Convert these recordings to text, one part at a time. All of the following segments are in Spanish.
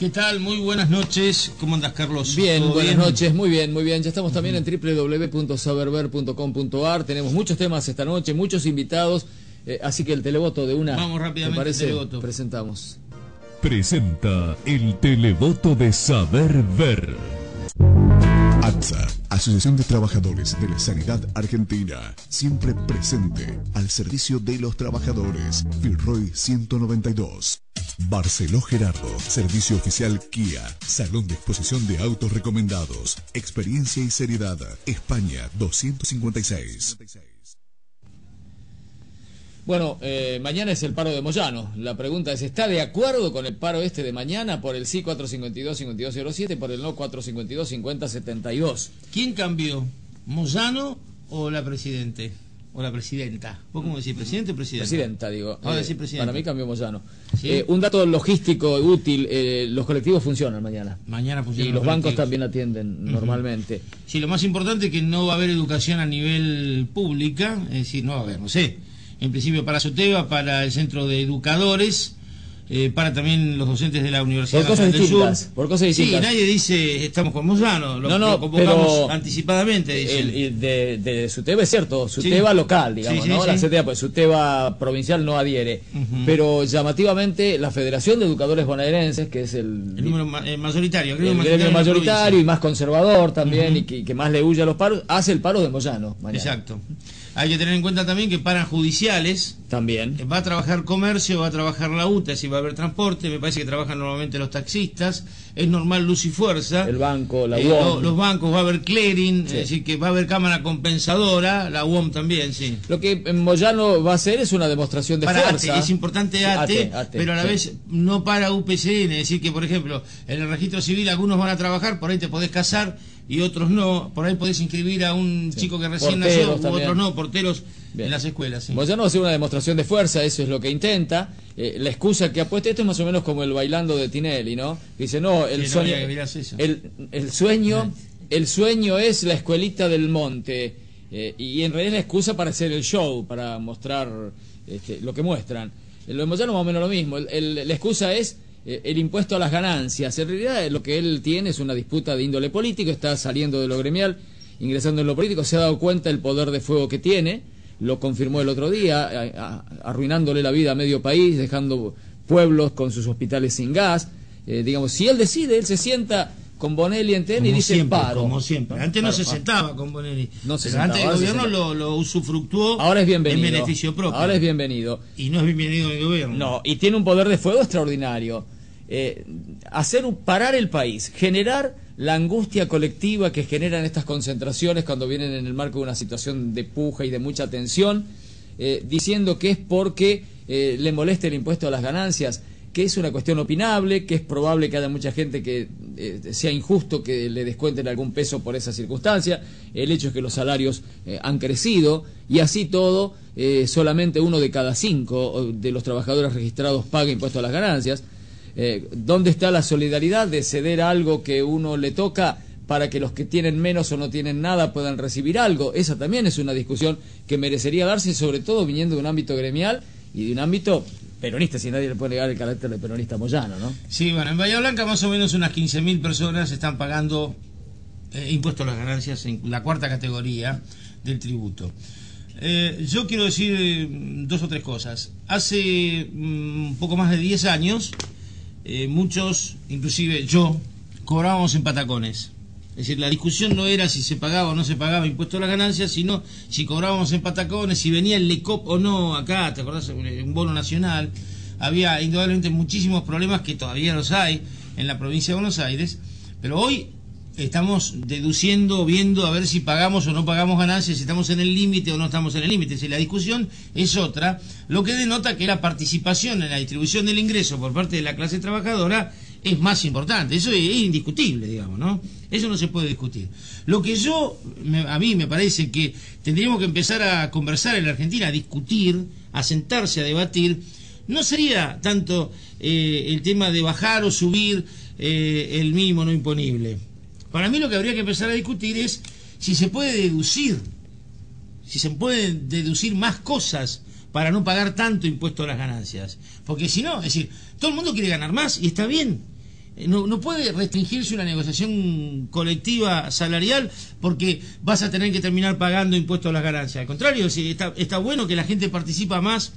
¿Qué tal? Muy buenas noches. ¿Cómo andas, Carlos? Bien, buenas noches. Muy bien, muy bien. Ya estamos también en www.saberver.com.ar. Tenemos muchos temas esta noche, muchos invitados. Así que el televoto de una. Vamos rápidamente, parece, el televoto. Presentamos. Presenta el televoto de Saber Ver. ATSA, Asociación de Trabajadores de la Sanidad Argentina, siempre presente al servicio de los trabajadores. Filroy 192. Barceló Gerardo, servicio oficial Kia, salón de exposición de autos recomendados, experiencia y seriedad, España 256. Bueno, mañana es el paro de Moyano. La pregunta es, ¿está de acuerdo con el paro este de mañana? Por el sí 452-5207, por el no 452-5072. ¿Quién cambió? ¿Moyano o la presidente? ¿O la presidenta? ¿Vos cómo decís? ¿Presidente o presidenta? Presidenta, digo. Ahora decís presidenta. Para mí cambió Moyano. ¿Sí? Un dato logístico útil, los colectivos funcionan mañana. Mañana funcionan y los bancos colectivos. también atienden normalmente. Sí, lo más importante es que no va a haber educación a nivel pública, es decir, no va a haber, no sé, en principio para SOTEBA, para el Centro de Educadores, para también los docentes de la Universidad Por cosas Nacional del distintas, Sur. por cosas distintas. Sí, nadie dice estamos con Moyano, lo convocamos pero anticipadamente. Dicen. De SUTEBA es cierto, SUTEBA local, digamos, Sí, ¿no? sí. La SUTEBA, pues SUTEBA provincial no adhiere. Pero llamativamente la Federación de Educadores Bonaerenses, que es el número mayoritario, el gremio mayoritario y más conservador también, y que más le huye a los paros, hace el paro de Moyano mañana. Exacto. Hay que tener en cuenta también que paran judiciales. También. Va a trabajar comercio, va a trabajar la UTA, si va a haber transporte, me parece que trabajan normalmente los taxistas, es normal luz y fuerza. El banco, la UOM. Los bancos, va a haber clearing, Sí. es decir, que va a haber cámara compensadora, la UOM también, sí. Lo que Moyano va a hacer es una demostración de Para fuerza. ATE, es importante ATE, ATE, pero a la sí. vez no para UPCN, es decir que, por ejemplo, en el registro civil algunos van a trabajar, por ahí te podés casar y otros no, por ahí podés inscribir a un chico que recién nació, u también. otros no, porteros. Bien. En las escuelas, sí. Moyano va a hacer una demostración de fuerza, eso es lo que intenta. La excusa que ha puesto, esto es más o menos como el bailando de Tinelli, ¿no? Dice, no, el Sí, no sueño, había que mirarse eso. el sueño es la escuelita del monte, y en realidad es la excusa para hacer el show, para mostrar lo que muestran. Lo de Moyano más o menos lo mismo, la excusa es el impuesto a las ganancias. En realidad lo que él tiene es una disputa de índole político, está saliendo de lo gremial, ingresando en lo político, se ha dado cuenta del poder de fuego que tiene. Lo confirmó el otro día, arruinándole la vida a medio país, dejando pueblos con sus hospitales sin gas. Digamos, si él decide, él se sienta con Bonelli en TN y dice siempre, paro. Como siempre. Antes no se sentaba con Bonelli. No se pero antes sentaba, el ahora se gobierno lo usufructuó Ahora es bienvenido. en beneficio propio. Ahora es bienvenido. Y no es bienvenido el gobierno. No, y tiene un poder de fuego extraordinario. Parar el país, generar la angustia colectiva que generan estas concentraciones cuando vienen en el marco de una situación de puja y de mucha tensión, diciendo que es porque le molesta el impuesto a las ganancias, que es una cuestión opinable, que es probable que haya mucha gente que sea injusto que le descuenten algún peso por esa circunstancia. El hecho es que los salarios han crecido y así todo, solamente 1 de cada 5 de los trabajadores registrados paga impuesto a las ganancias. ¿Dónde está la solidaridad de ceder algo que uno le toca para que los que tienen menos o no tienen nada puedan recibir algo? Esa también es una discusión que merecería darse, sobre todo viniendo de un ámbito gremial y de un ámbito peronista, si nadie le puede negar el carácter de peronista a Moyano, ¿no? Sí, bueno, en Bahía Blanca más o menos unas 15.000 personas están pagando impuestos a las ganancias en la cuarta categoría del tributo. Yo quiero decir 2 o 3 cosas. Hace un poco más de 10 años, muchos, inclusive yo, cobrábamos en patacones. Es decir, la discusión no era si se pagaba o no se pagaba impuesto a las ganancias, sino si cobrábamos en patacones, si venía el LECOP o no acá, ¿te acordás? Un bono nacional. Había indudablemente muchísimos problemas que todavía los hay en la provincia de Buenos Aires, pero hoy estamos deduciendo, viendo a ver si pagamos o no pagamos ganancias, si estamos en el límite o no estamos en el límite. Si la discusión es otra, lo que denota que la participación en la distribución del ingreso por parte de la clase trabajadora es más importante. Eso es indiscutible, digamos, ¿no? Eso no se puede discutir. Lo que a mí me parece que tendríamos que empezar a conversar en la Argentina, a discutir, a sentarse, a debatir, no sería tanto el tema de bajar o subir el mínimo no imponible. Para mí lo que habría que empezar a discutir es si se puede deducir más cosas para no pagar tanto impuesto a las ganancias. Porque si no, es decir, todo el mundo quiere ganar más y está bien. No puede restringirse una negociación colectiva salarial porque vas a tener que terminar pagando impuestos a las ganancias. Al contrario, si está bueno que la gente participe más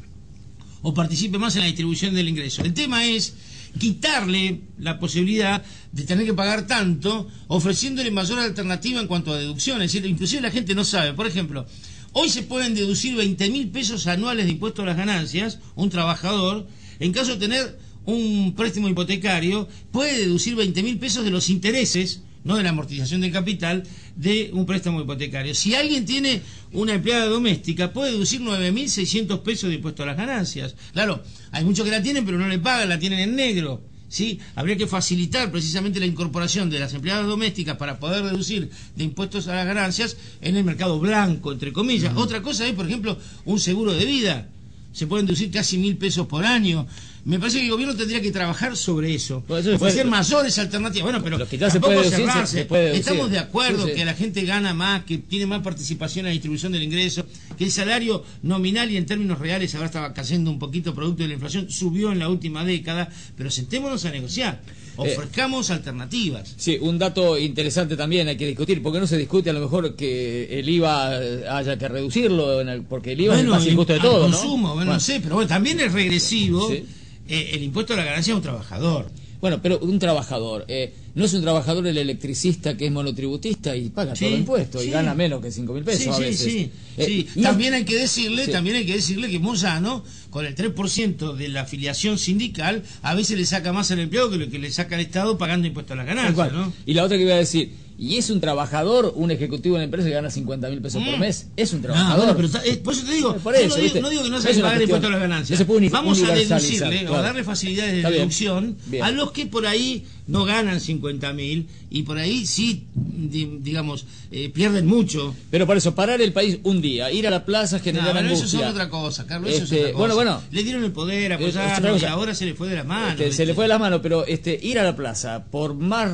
en la distribución del ingreso. El tema es quitarle la posibilidad de tener que pagar tanto, ofreciéndole mayor alternativa en cuanto a deducciones. Es decir, inclusive la gente no sabe. Por ejemplo, hoy se pueden deducir 20.000 pesos anuales de impuestos a las ganancias, un trabajador, en caso de tener un préstamo hipotecario, puede deducir 20.000 pesos de los intereses, no de la amortización del capital, de un préstamo hipotecario. Si alguien tiene una empleada doméstica, puede deducir 9.600 pesos de impuesto a las ganancias. Claro, hay muchos que la tienen, pero no le pagan, la tienen en negro. ¿Sí? Habría que facilitar precisamente la incorporación de las empleadas domésticas para poder deducir de impuestos a las ganancias en el mercado blanco, entre comillas. Otra cosa es, por ejemplo, un seguro de vida. Se pueden deducir casi 1.000 pesos por año. Me parece que el gobierno tendría que trabajar sobre eso. Ofrecer mayores alternativas. Bueno, pero tampoco cerrarse. Estamos de acuerdo que la gente gana más, que tiene más participación en la distribución del ingreso, que el salario nominal y en términos reales ahora estaba cayendo un poquito producto de la inflación, subió en la última década, pero sentémonos a negociar. Ofrezcamos alternativas. Sí, un dato interesante también hay que discutir, porque no se discute a lo mejor que el IVA haya que reducirlo, porque el IVA es el más injusto de todo, consumo, ¿no? No sé, pero bueno, también es regresivo. Sí. El impuesto a la ganancia de un trabajador. Bueno, pero un trabajador, no es un trabajador el electricista que es monotributista y paga todo el impuesto y gana menos que 5.000 pesos a veces. También hay que decirle que Moyano, con el 3% de la afiliación sindical, a veces le saca más al empleado que lo que le saca al Estado pagando impuesto a la ganancia, ¿no? Y la otra que iba a decir, y es un trabajador, un ejecutivo de una empresa que gana 50.000 pesos por mes, es un trabajador. Bueno, pero por eso te digo, no digo que no se pague impuesto a las ganancias. Vamos a deducirle o a darle facilidades de deducción a los que por ahí no ganan 50.000 y por ahí sí, digamos, pierden mucho. Pero por eso, parar el país un día, ir a la plaza, generar angustia. Eso es otra cosa, Carlos, eso es otra cosa. Bueno. Le dieron el poder a Moyano y ahora se le fue de la mano. Se le fue de la mano, pero ir a la plaza, por más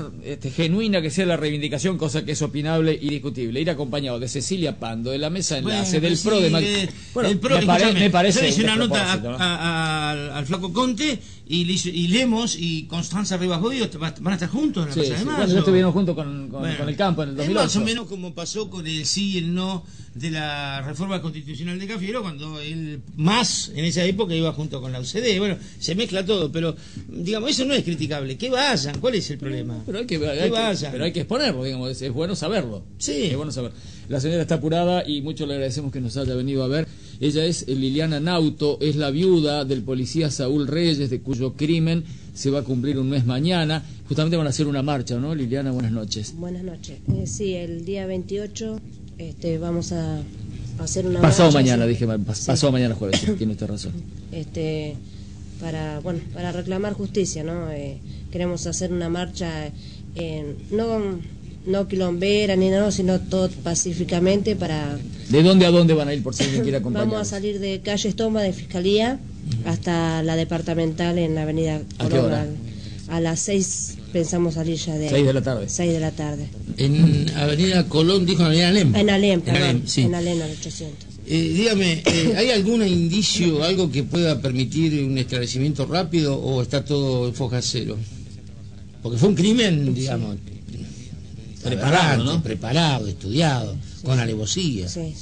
genuina que sea la reivindicación, cosa que es opinable y discutible, ir acompañado de Cecilia Pando, de la mesa enlace, del PRO de me parece. Yo le hice una nota al Flaco Conte y Lemos y Constanza Rivas Bodio van a estar juntos en la Plaza de Mayo. Bueno, estuvieron juntos con el campo en el 2008. Más o menos como pasó con el sí y el no de la reforma constitucional de Cafiero, cuando él más en esa época iba junto con la UCD. Bueno, se mezcla todo, pero digamos, eso no es criticable. Que vayan, ¿cuál es el problema? Pero hay que exponerlo, digamos, es bueno saberlo. Sí. Es bueno saberlo. La señora está apurada y mucho le agradecemos que nos haya venido a ver. Ella es Liliana Nauto, es la viuda del policía Saúl Reyes, de cuyo crimen se va a cumplir un mes mañana. Justamente van a hacer una marcha, ¿no? Liliana, buenas noches. Buenas noches. Sí, el día 28 vamos a hacer una pasado marcha. Mañana, dije, pasado mañana jueves, tiene usted razón. Para reclamar justicia, ¿no? Queremos hacer una marcha, no quilombera ni nada, sino todo pacíficamente para... ¿De dónde a dónde van a ir por si alguien quiere acompañar? Vamos a salir de calle Estomba de Fiscalía hasta la departamental en la avenida Colón. ¿A qué hora? A las 6 pensamos salir ya de... 6 de la tarde. 6 de la tarde. En avenida Colón, dijo en avenida Alem. En Alem, perdón. En Alem al 800. Dígame, ¿hay algún indicio, algo que pueda permitir un esclarecimiento rápido o está todo en foja cero? Porque fue un crimen, digamos... Preparado, estudiado, con alevosía. Sí.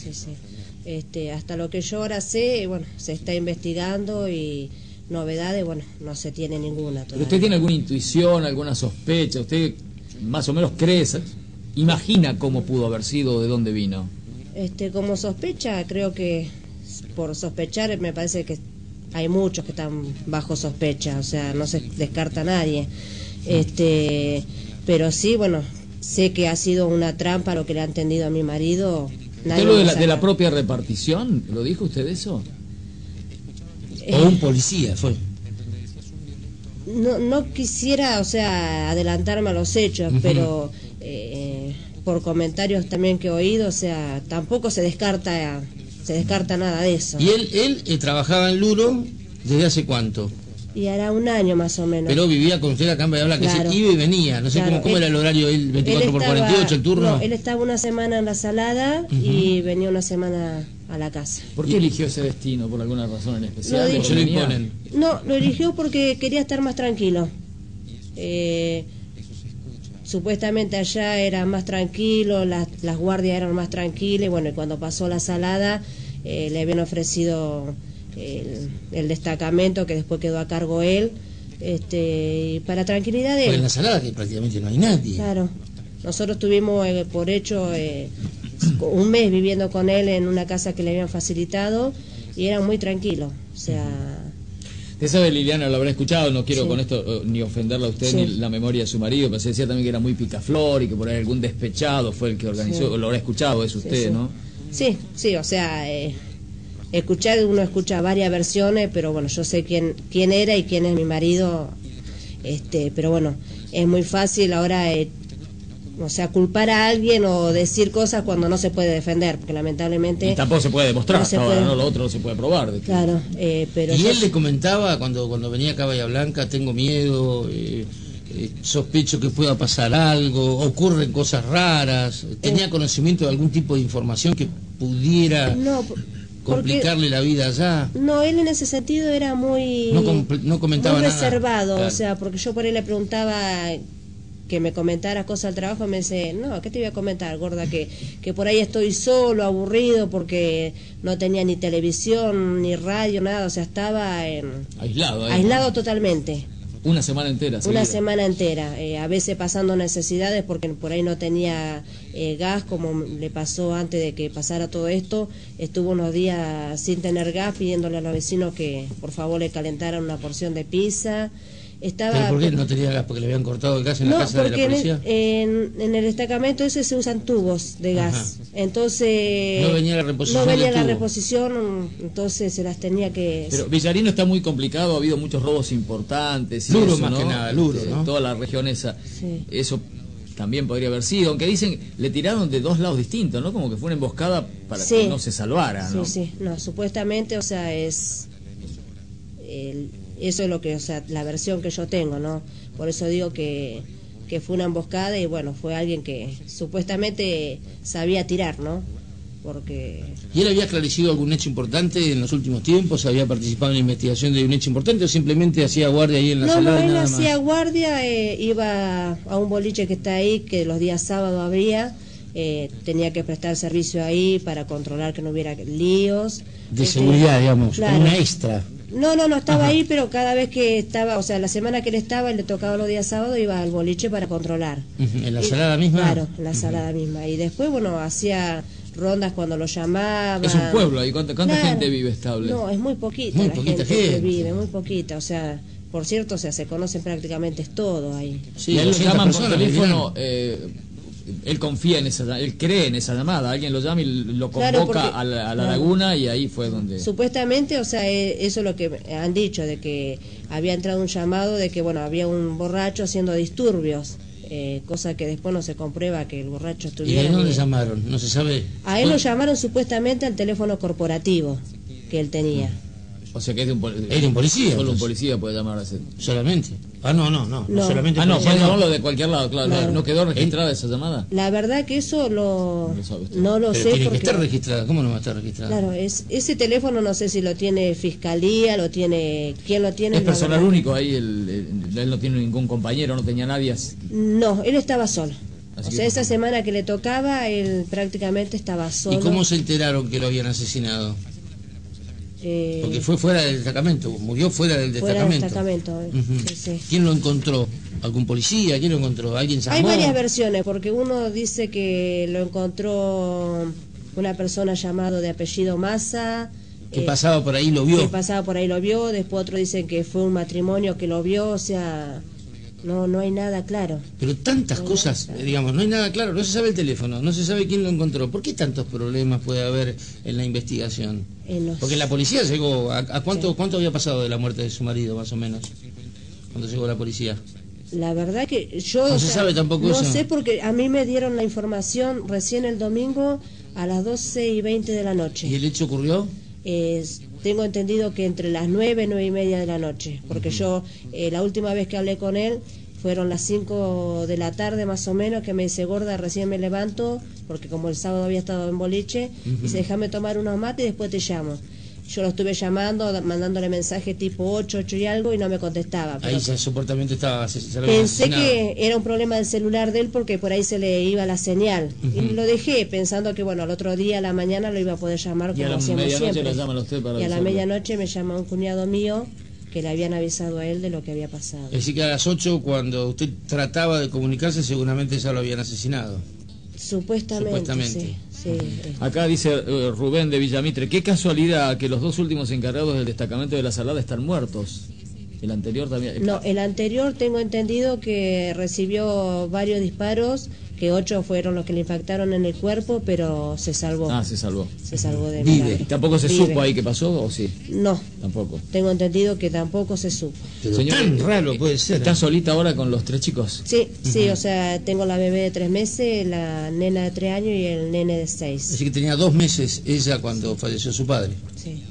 Hasta lo que yo ahora sé, se está investigando y novedades, no se tiene ninguna todavía. ¿Usted tiene alguna intuición, alguna sospecha? ¿Usted más o menos cree, imagina cómo pudo haber sido, de dónde vino? Como sospecha, creo que por sospechar me parece que hay muchos que están bajo sospecha, o sea, no se descarta a nadie. Pero sí, sé que ha sido una trampa lo que le han tendido a mi marido. ¿Usted lo de la propia repartición? ¿Lo dijo usted eso? ¿O un policía fue? No quisiera, adelantarme a los hechos, pero por comentarios también que he oído, tampoco se descarta nada de eso. ¿Y él trabajaba en Luro desde hace cuánto? Y hará un año más o menos. Pero vivía con usted acá en Bahía Blanca, que se iba y venía. No sé cómo era el horario, el 24/48, el turno. No, él estaba una semana en la Salada y venía una semana a la casa. ¿Por qué eligió ese destino? ¿Por alguna razón en especial? Se lo imponen. No, lo eligió porque quería estar más tranquilo. Supuestamente allá era más tranquilo, las guardias eran más tranquilas, y bueno, y cuando pasó la Salada le habían ofrecido el destacamento que después quedó a cargo él, para tranquilidad de él. Porque en la Salada que prácticamente no hay nadie. Claro, nosotros tuvimos por hecho un mes viviendo con él en una casa que le habían facilitado y era muy tranquilo, o sea... Usted sabe, Liliana, lo habrá escuchado, no quiero Sí. con esto ni ofenderla a usted Sí. ni la memoria de su marido, pero se decía también que era muy picaflor y que por ahí algún despechado fue el que organizó, Sí. lo habrá escuchado, es Sí, usted, sí. ¿no? Sí, o sea, uno escucha varias versiones, pero bueno, yo sé quién era y quién es mi marido, pero bueno, es muy fácil ahora, o sea, culpar a alguien o decir cosas cuando no se puede defender, porque lamentablemente... Y tampoco se puede demostrar, no se ahora, puede. ¿no? Lo otro no se puede probar. de que- Claro, pero... Y yo- él le comentaba cuando venía acá a Bahía Blanca, tengo miedo, sospecho que pueda pasar algo, ocurren cosas raras, ¿tenía conocimiento de algún tipo de información que pudiera No, porque... complicarle la vida allá? No, él en ese sentido era muy... No comentaba muy nada. reservado, Claro. o sea, porque yo por ahí le preguntaba que me comentara cosas al trabajo, me dice, no, ¿qué te voy a comentar, gorda? Que por ahí estoy solo, aburrido, porque no tenía ni televisión, ni radio, nada, o sea, estaba Aislado, ¿eh? aislado totalmente, Una semana entera. una seguida. semana entera, a veces pasando necesidades porque por ahí no tenía gas, como le pasó antes de que pasara todo esto, estuvo unos días sin tener gas, pidiéndole a los vecinos que por favor le calentaran una porción de pizza. Estaba... ¿Pero por qué no tenía gas? ¿Porque le habían cortado el gas en la No, casa de la porque policía? en el destacamento ese se usan tubos de gas. Ajá. Entonces... No venía la reposición No venía del la tubo. reposición, entonces se las tenía que... Pero Villarino está muy complicado, ha habido muchos robos importantes. Y Luro eso, más ¿no? que nada, Luro, ¿no? Toda la región esa. Sí. Eso también podría haber sido, aunque dicen, le tiraron de dos lados distintos, ¿no? Como que fue una emboscada para Sí. que no se salvara, ¿no? Sí, no, supuestamente, o sea, eso es lo que, o sea, la versión que yo tengo, ¿no? Por eso digo que fue una emboscada y bueno, fue alguien que supuestamente sabía tirar, ¿no? Porque... ¿Y él había esclarecido algún hecho importante en los últimos tiempos? ¿Había participado en la investigación de un hecho importante o simplemente hacía guardia ahí en la No, Salada y él nada hacía más? guardia, iba a un boliche que está ahí, que los días sábados habría, tenía que prestar servicio ahí para controlar que no hubiera líos. De seguridad, digamos, claro. como una extra. No, estaba Ajá. ahí, pero cada vez que estaba, o sea, la semana que él estaba, él le tocaba los días sábados, iba al boliche para controlar. Ujú, ¿en la Y- Salada misma? Claro, en la Salada misma. Y después, bueno, hacía rondas cuando lo llamaban. Es un pueblo ahí, ¿cuánta Claro. gente vive estable? No, es muy poquita Muy la poquita gente que gente. vive, muy poquita. O sea, por cierto, o sea, se conocen prácticamente todos ahí. Sí, y a él lo 200 llaman por personas, teléfono, Liliana. él confía en esa, él cree en esa llamada, alguien lo llama y lo convoca Claro, porque- a la claro. laguna y ahí fue donde... Supuestamente, o sea, eso es lo que han dicho, de que había entrado un llamado de que, bueno, había un borracho haciendo disturbios, cosa que después no se comprueba que el borracho ¿Y estuviera... de dónde ni- llamaron? No se sabe. A él lo llamaron supuestamente al teléfono corporativo que él tenía. O sea que es de un Era un policía, Solo un entonces. policía puede llamar a ese... Solamente. No No. solamente. Ah, no, policía, puede llamarlo de cualquier lado, claro. Claro. ¿No quedó registrada esa llamada? La verdad que eso No lo sabe usted. no lo Pero sé tiene porque... que estar registrada. ¿Cómo no va a estar registrada? Claro, ese teléfono no sé si lo tiene Fiscalía, lo tiene... ¿Quién lo tiene? Es La personal verdad. único ahí, él no tiene ningún compañero, no tenía nadie. No, él estaba solo. Así O que- sea, esa semana que le tocaba, él prácticamente estaba solo. ¿Y cómo se enteraron que lo habían asesinado? Eh, Porque fue fuera del destacamento, murió fuera del fuera del destacamento. destacamento. Ujú. Sí, sí. ¿Quién lo encontró? ¿Algún policía? ¿Quién lo encontró? ¿Alguien llamó? Hay varias versiones, porque uno dice que lo encontró una persona llamado de apellido Massa. Que pasaba por ahí lo vio. Que pasaba por ahí lo vio, después otros dicen que fue un matrimonio que lo vio, o sea, no hay nada claro. Pero tantas No, cosas, claro. digamos, no hay nada claro, no se sabe el teléfono, no se sabe quién lo encontró. ¿Por qué tantos problemas puede haber en la investigación? En los- Porque la policía llegó, ¿a cuánto había pasado de la muerte de su marido, más o menos? Cuando llegó la policía. La verdad que yo... No o se sea, sabe tampoco no eso. sé porque a mí me dieron la información recién el domingo a las 12:20 de la noche. ¿Y el hecho ocurrió? Tengo entendido que entre las 9:30 de la noche, porque yo la última vez que hablé con él fueron las 5 de la tarde más o menos, que me dice, gorda, recién me levanto, porque como el sábado había estado en boliche, dice, déjame tomar unos mates y después te llamo. yo lo estuve llamando, mandándole mensaje tipo 8 y algo y no me contestaba. Ahí Pero supuestamente estaba... se lo habían pensé asesinado. que era un problema del celular de él porque por ahí se le iba la señal. Y lo dejé pensando que, bueno, al otro día, a la mañana, lo iba a poder llamar Y a como la hacíamos medianoche siempre. la llaman a usted para Y a la avisarle. medianoche me llama un cuñado mío que le habían avisado a él de lo que había pasado. Es decir, que a las 8, cuando usted trataba de comunicarse, seguramente ya lo habían asesinado. Supuestamente. Sí, sí. Acá dice Rubén de Villamitre, qué casualidad que los dos últimos encargados del destacamento de la Salada están muertos. El anterior también. No, el anterior tengo entendido que recibió varios disparos, que 8 fueron los que le impactaron en el cuerpo, pero se salvó. Ah, se salvó. Se salvó de Vive. milagro. ¿Tampoco se Vive. supo ahí qué pasó o sí? No, Tampoco. tengo entendido que tampoco se supo. Pero Señor, tan raro puede ser. ¿Está solita ahora con los 3 chicos? Sí, sí, o sea, tengo la bebé de 3 meses, la nena de 3 años y el nene de 6. Es decir, que tenía 2 meses ella cuando falleció su padre. Sí.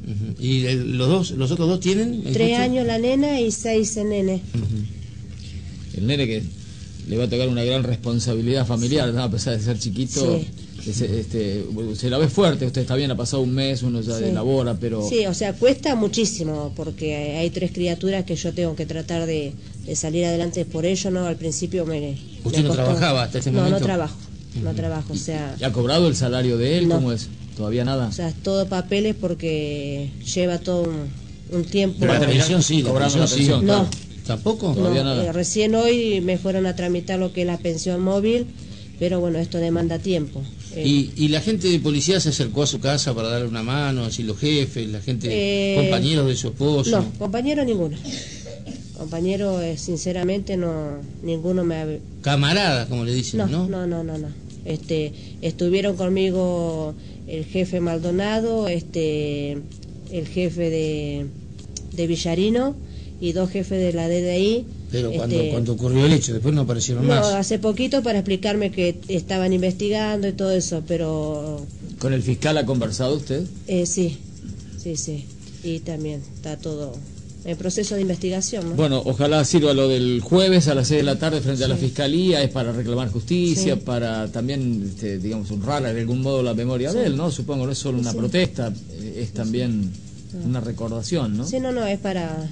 Ujú. ¿Y los otros dos tienen? 3 años la nena y 6 el nene. El nene que le va a tocar una gran responsabilidad familiar, ¿no? A pesar de ser chiquito. Sí. Se la ve fuerte, usted está bien, ha pasado un mes, uno ya Sí. elabora, pero... Sí, o sea, cuesta muchísimo porque hay 3 criaturas que yo tengo que tratar de salir adelante por ello, ¿no? Al principio me ¿Usted no costó. trabajaba hasta este momento? No trabajo, no trabajo, o sea, ¿Ya ha cobrado el salario de él? No. ¿Cómo es? ¿Todavía nada? o sea, es todo papeles porque lleva todo un tiempo. Pero la pensión sí, la Cobrando pensión la pensión, sí. No. ¿Tampoco? No, Todavía nada. recién hoy me fueron a tramitar lo que es la pensión móvil, pero bueno, esto demanda tiempo. ¿Y la gente de policía se acercó a su casa para darle una mano, así los jefes, la gente, compañeros de su esposo? No, compañero ninguno. Compañero, sinceramente, no, ninguno me ha... Camaradas, como le dicen, ¿no? No. Estuvieron conmigo el jefe Maldonado, el jefe de Villarino y 2 jefes de la DDI. Pero cuando ocurrió el hecho, después no aparecieron No, más. hace poquito para explicarme que estaban investigando y todo eso, pero ¿Con el fiscal ha conversado usted? sí. Y también está todo en proceso de investigación, ¿no? Bueno, ojalá sirva lo del jueves a las 6 de la tarde frente a la Fiscalía, es para reclamar justicia, Sí. para también, digamos, honrar de algún modo la memoria de él, ¿no? Supongo, no es solo una Sí. protesta, es también una recordación, ¿no? Sí, no, es para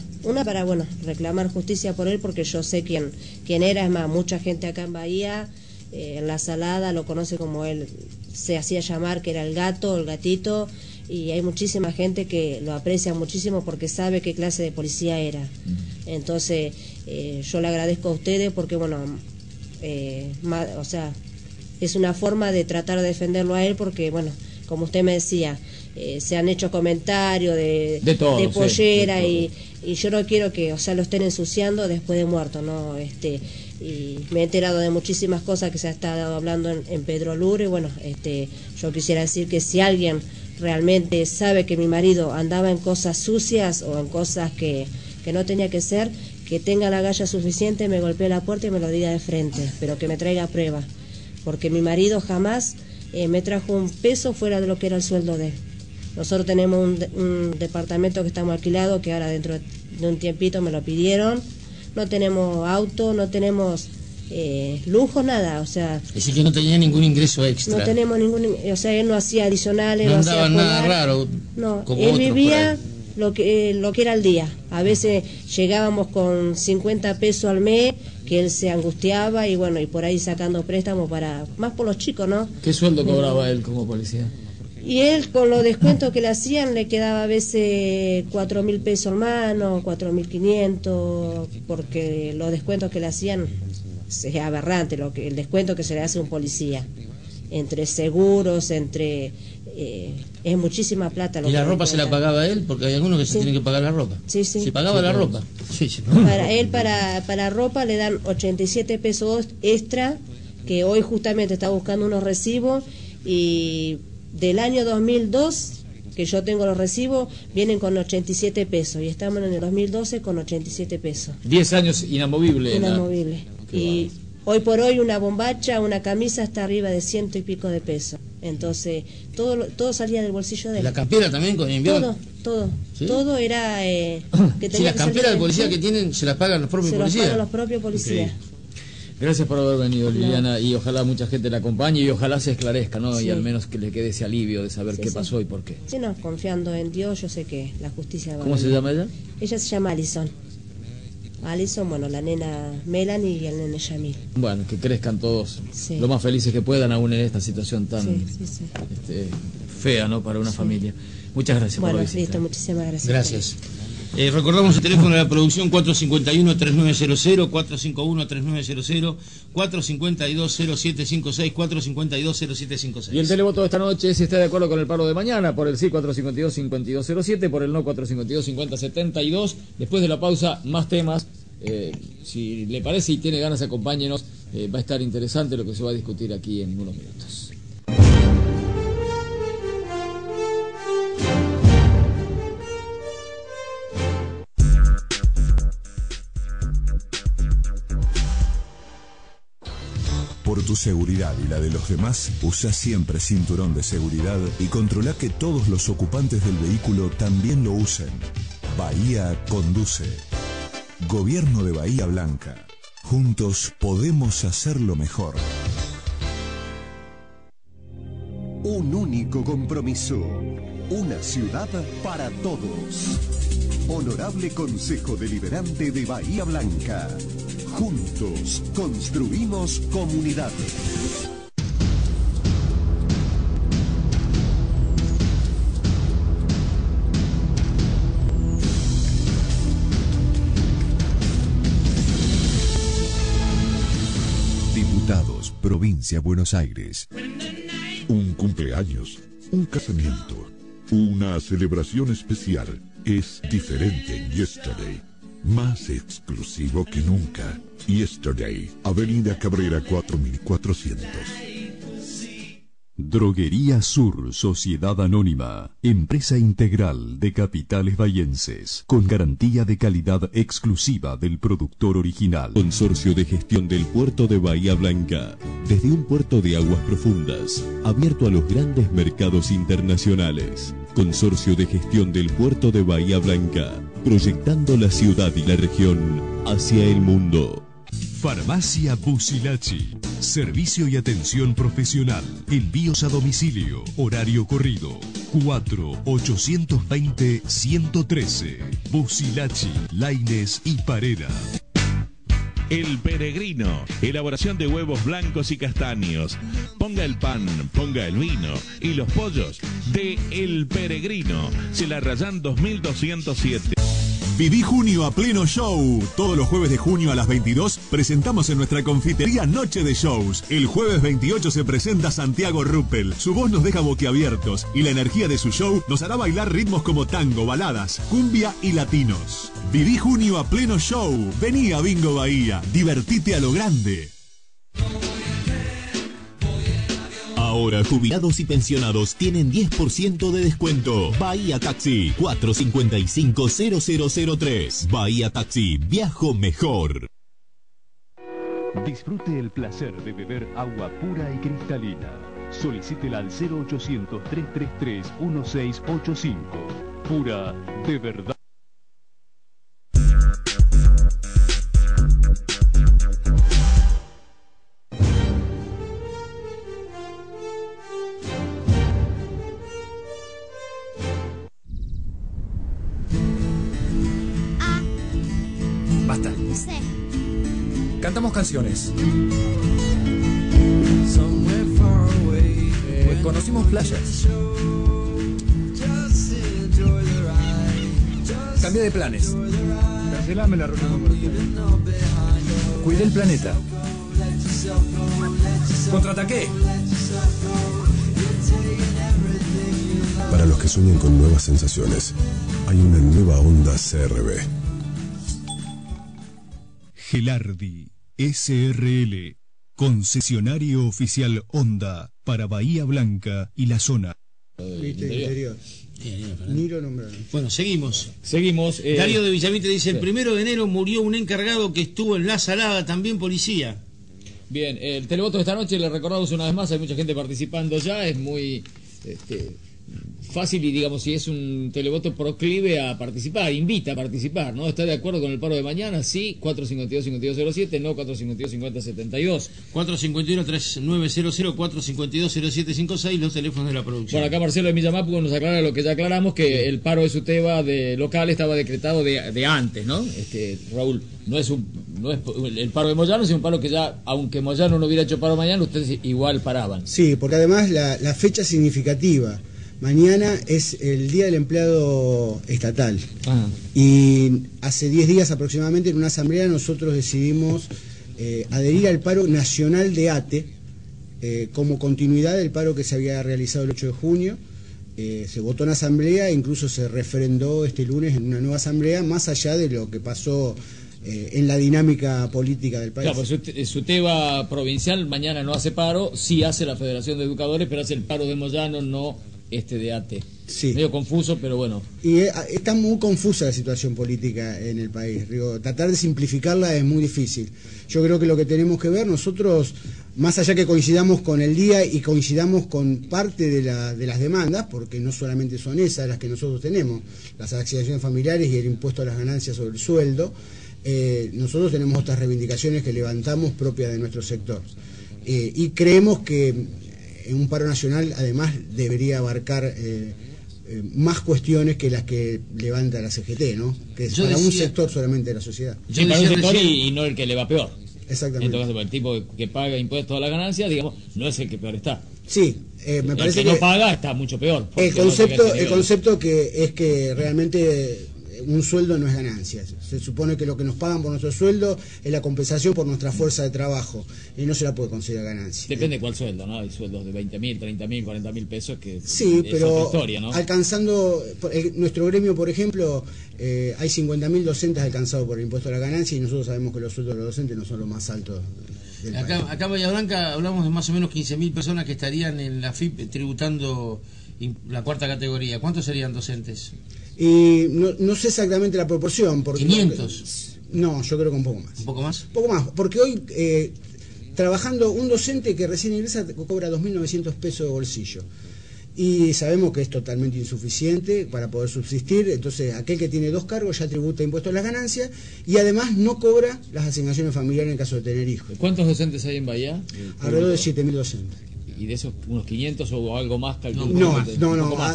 bueno, reclamar justicia por él, porque yo sé quién era, es más, mucha gente acá en Bahía, en La Salada, lo conoce como él se hacía llamar, que era el gato, el gatito, y hay muchísima gente que lo aprecia muchísimo porque sabe qué clase de policía era. Entonces, yo le agradezco a ustedes porque, bueno, o sea, es una forma de tratar de defenderlo a él porque, bueno, como usted me decía, se han hecho comentarios de todo, sí, pollera de y yo no quiero que, o sea, lo estén ensuciando después de muerto, ¿no? Y me he enterado de muchísimas cosas que se ha estado hablando en Pedro Luro y bueno, yo quisiera decir que si alguien realmente sabe que mi marido andaba en cosas sucias o en cosas que no tenía que ser, que tenga la galla suficiente, me golpee la puerta y me lo diga de frente, pero que me traiga pruebas, porque mi marido jamás me trajo un peso fuera de lo que era el sueldo de él. Nosotros tenemos un departamento que estamos alquilados, que ahora dentro de un tiempito me lo pidieron. No tenemos auto, no tenemos lujo, nada, o sea... Es decir, que no tenía ningún ingreso extra. No tenemos ningún... O sea, él no hacía adicionales, No no hacía andaba nada polar. raro, No, como él otros por vivía ahí. lo que era el día. A veces llegábamos con 50 pesos al mes, que él se angustiaba y bueno, y por ahí sacando préstamos para... Más por los chicos, ¿no? ¿Qué sueldo cobraba él como policía? Y él, con los descuentos que le hacían, le quedaba a veces 4.000 pesos mano, 4.500, porque los descuentos que le hacían es aberrante, el descuento que se le hace a un policía. Entre seguros, es muchísima plata. Lo ¿Y la que ropa le se la cuesta. pagaba él? Porque hay algunos que se Sí. tienen que pagar la ropa. Sí. ¿Se pagaba la ropa? Sí. Para él, para ropa, le dan 87 pesos extra, que hoy justamente está buscando unos recibos, y del año 2002, que yo tengo los recibos, vienen con 87 pesos, y estamos en el 2012 con 87 pesos. 10 años inamovible. Inamovible. Y hoy por hoy una bombacha, una camisa está arriba de 100 y pico de pesos. Entonces, todo salía del bolsillo de ¿Y él. la campera también con invierno? Todo. ¿Sí? Todo era... que Si tenía las que camperas salir del policía del- que tienen, se las pagan los propios se los policías. pagan los propios policías. Increíble. Gracias por haber venido, Liliana, y ojalá mucha gente la acompañe y ojalá se esclarezca, ¿no? Sí. Y al menos que le quede ese alivio de saber qué pasó y por qué. Sí, no, confiando en Dios, yo sé que la justicia va a ¿Cómo se llama ella? Ella se llama Alison. Alison, bueno, la nena Melanie y el nene Yamil. Bueno, que crezcan todos Sí. lo más felices que puedan aún en esta situación tan Sí. fea, ¿no? Para una familia. Muchas gracias por la Bueno, visita. listo, muchísimas gracias. Gracias. Recordamos el teléfono de la producción 451-3900, 451-3900, 452-0756, 452-0756. Y el televoto de esta noche, si está de acuerdo con el paro de mañana, por el sí 452-5207, por el no 452-5072. Después de la pausa, más temas. Si le parece y tiene ganas, acompáñenos. Va a estar interesante lo que se va a discutir aquí en unos minutos. Por tu seguridad y la de los demás, usa siempre cinturón de seguridad y controla que todos los ocupantes del vehículo también lo usen. Bahía conduce. Gobierno de Bahía Blanca. Juntos podemos hacerlo mejor. Un único compromiso. Una ciudad para todos. Honorable Consejo Deliberante de Bahía Blanca. Juntos construimos comunidades. Diputados, Provincia Buenos Aires. Un cumpleaños, un casamiento, una celebración especial es diferente en Yesterday. Más exclusivo que nunca. Yesterday, Avenida Cabrera 4400. Droguería Sur, Sociedad Anónima, empresa integral de capitales bahienses, con garantía de calidad exclusiva del productor original. Consorcio de Gestión del Puerto de Bahía Blanca, desde un puerto de aguas profundas, abierto a los grandes mercados internacionales. Consorcio de Gestión del Puerto de Bahía Blanca, proyectando la ciudad y la región hacia el mundo. Farmacia Bucilachi. Servicio y atención profesional. Envíos a domicilio. Horario corrido. 4-820-113. Bucilachi, Laines y Parera. El Peregrino, elaboración de huevos blancos y castaños. Ponga el pan, ponga el vino y los pollos de El Peregrino. Celarrayán 2207. Viví junio a pleno show. Todos los jueves de junio a las 22 presentamos en nuestra confitería Noche de Shows. El jueves 28 se presenta Santiago Ruppel. Su voz nos deja boquiabiertos y la energía de su show nos hará bailar ritmos como tango, baladas, cumbia y latinos. Viví junio a pleno show. Vení a Bingo Bahía. Divertite a lo grande. Ahora jubilados y pensionados tienen 10% de descuento. Bahía Taxi 455-0003. Bahía Taxi, viajo mejor. Disfrute el placer de beber agua pura y cristalina. Solicítela al 0800-333-1685. Pura de verdad. Basta. Cantamos canciones. Conocimos playas. Cambié de planes. Cancelame la reunión comercial. Cuidé el planeta. Contraataqué. Para los que sueñan con nuevas sensaciones, hay una nueva Honda CR-V. Gelardi, SRL, concesionario oficial Honda para Bahía Blanca y la zona. Interior. Ni lo nombraron. Bueno, seguimos. Darío de Villamite dice, el 1 de enero murió un encargado que estuvo en La Salada, también policía. Bien, el televoto de esta noche, le recordamos una vez más, hay mucha gente participando ya, es muy fácil y, digamos, si es un televoto proclive a participar, invita a participar, ¿no? ¿Está de acuerdo con el paro de mañana? Sí, 452-5207, no 452-5072. 451-3900, 452-0756, los teléfonos de la producción. Bueno, acá Marcelo de Millamapu nos aclara lo que ya aclaramos, que el paro de SUTEBA de local estaba decretado de antes, ¿no? Raúl, no es el paro de Moyano, sino un paro que ya, aunque Moyano no hubiera hecho paro mañana, ustedes igual paraban. Sí, porque además la fecha es significativa. Mañana es el Día del Empleado Estatal. Y hace 10 días aproximadamente en una asamblea nosotros decidimos adherir al paro nacional de ATE como continuidad del paro que se había realizado el 8 de junio. Se votó en asamblea e incluso se refrendó este lunes en una nueva asamblea, más allá de lo que pasó en la dinámica política del país. Claro, pues SUTEBA provincial mañana no hace paro, sí hace la Federación de Educadores, pero hace el paro de Moyano, no de ATE. Sí. Medio confuso, pero bueno. Y está muy confusa la situación política en el país. Digo, tratar de simplificarla es muy difícil. Yo creo que lo que tenemos que ver nosotros, más allá que coincidamos con el día y coincidamos con parte de las demandas, porque no solamente son esas las que nosotros tenemos, las asignaciones familiares y el impuesto a las ganancias sobre el sueldo, nosotros tenemos otras reivindicaciones que levantamos propias de nuestro sector. Y creemos que en un paro nacional además debería abarcar más cuestiones que las que levanta la CGT, ¿no? Que es para un sector solamente de la sociedad. Sí, para un sector y no el que le va peor. Exactamente. Entonces, el tipo que paga impuestos a la ganancia, digamos, no es el que peor está. Sí, me parece el que no paga está mucho peor. El concepto que es que realmente un sueldo no es ganancia. Se supone que lo que nos pagan por nuestro sueldo es la compensación por nuestra fuerza de trabajo y no se la puede considerar ganancia. Depende de cuál sueldo, ¿no? Hay sueldos de 20.000, 30.000, 40.000 pesos que sí, es pero otra historia, ¿no? Alcanzando, nuestro gremio, por ejemplo, hay 50.000 docentes alcanzados por el impuesto a la ganancia y nosotros sabemos que los sueldos de los docentes no son los más altos del país. Acá en Bahía Blanca hablamos de más o menos 15.000 personas que estarían en la FIP tributando la cuarta categoría. ¿Cuántos serían docentes? Y no sé exactamente la proporción. Porque 500. No, yo creo que un poco más. ¿Un poco más? Un poco más, porque hoy trabajando un docente que recién ingresa cobra 2.900 pesos de bolsillo. Y sabemos que es totalmente insuficiente para poder subsistir, entonces aquel que tiene 2 cargos ya tributa impuestos a las ganancias y además no cobra las asignaciones familiares en caso de tener hijos. ¿Cuántos docentes hay en Bahía? Alrededor de 7.000 docentes. ¿Y de esos unos 500 o algo más? No,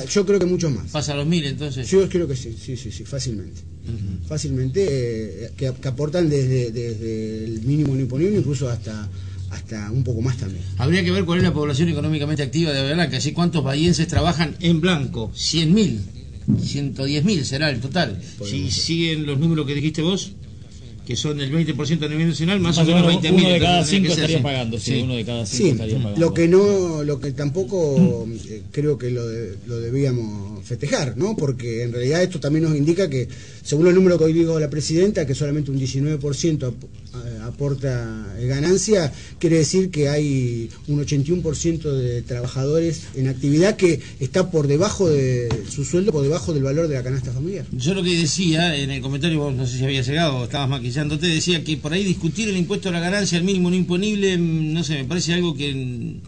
yo creo que muchos más. ¿Pasa a los 1.000 entonces? Yo creo que sí, fácilmente. Fácilmente, que aportan desde el mínimo no imponible incluso hasta un poco más también. Habría que ver cuál es la población económicamente activa de Bahía Blanca, así cuántos bahienses trabajan en blanco. 100.000, 110.000 será el total. Si siguen los números que dijiste vos, que son el 20% a nivel nacional, más o menos 20.000. Uno de cada 5 estaría pagando, sí, uno de cada 5 estaría pagando. Lo que tampoco creo que lo debíamos festejar, ¿no? Porque en realidad esto también nos indica que, según los números que hoy dijo la presidenta, que solamente un 19% aporta ganancia, quiere decir que hay un 81% de trabajadores en actividad que está por debajo de su sueldo, por debajo del valor de la canasta familiar. Yo lo que decía en el comentario, vos no sé si había llegado o estabas maquillándote, decía que por ahí discutir el impuesto a la ganancia, el mínimo no imponible, no sé, me parece algo que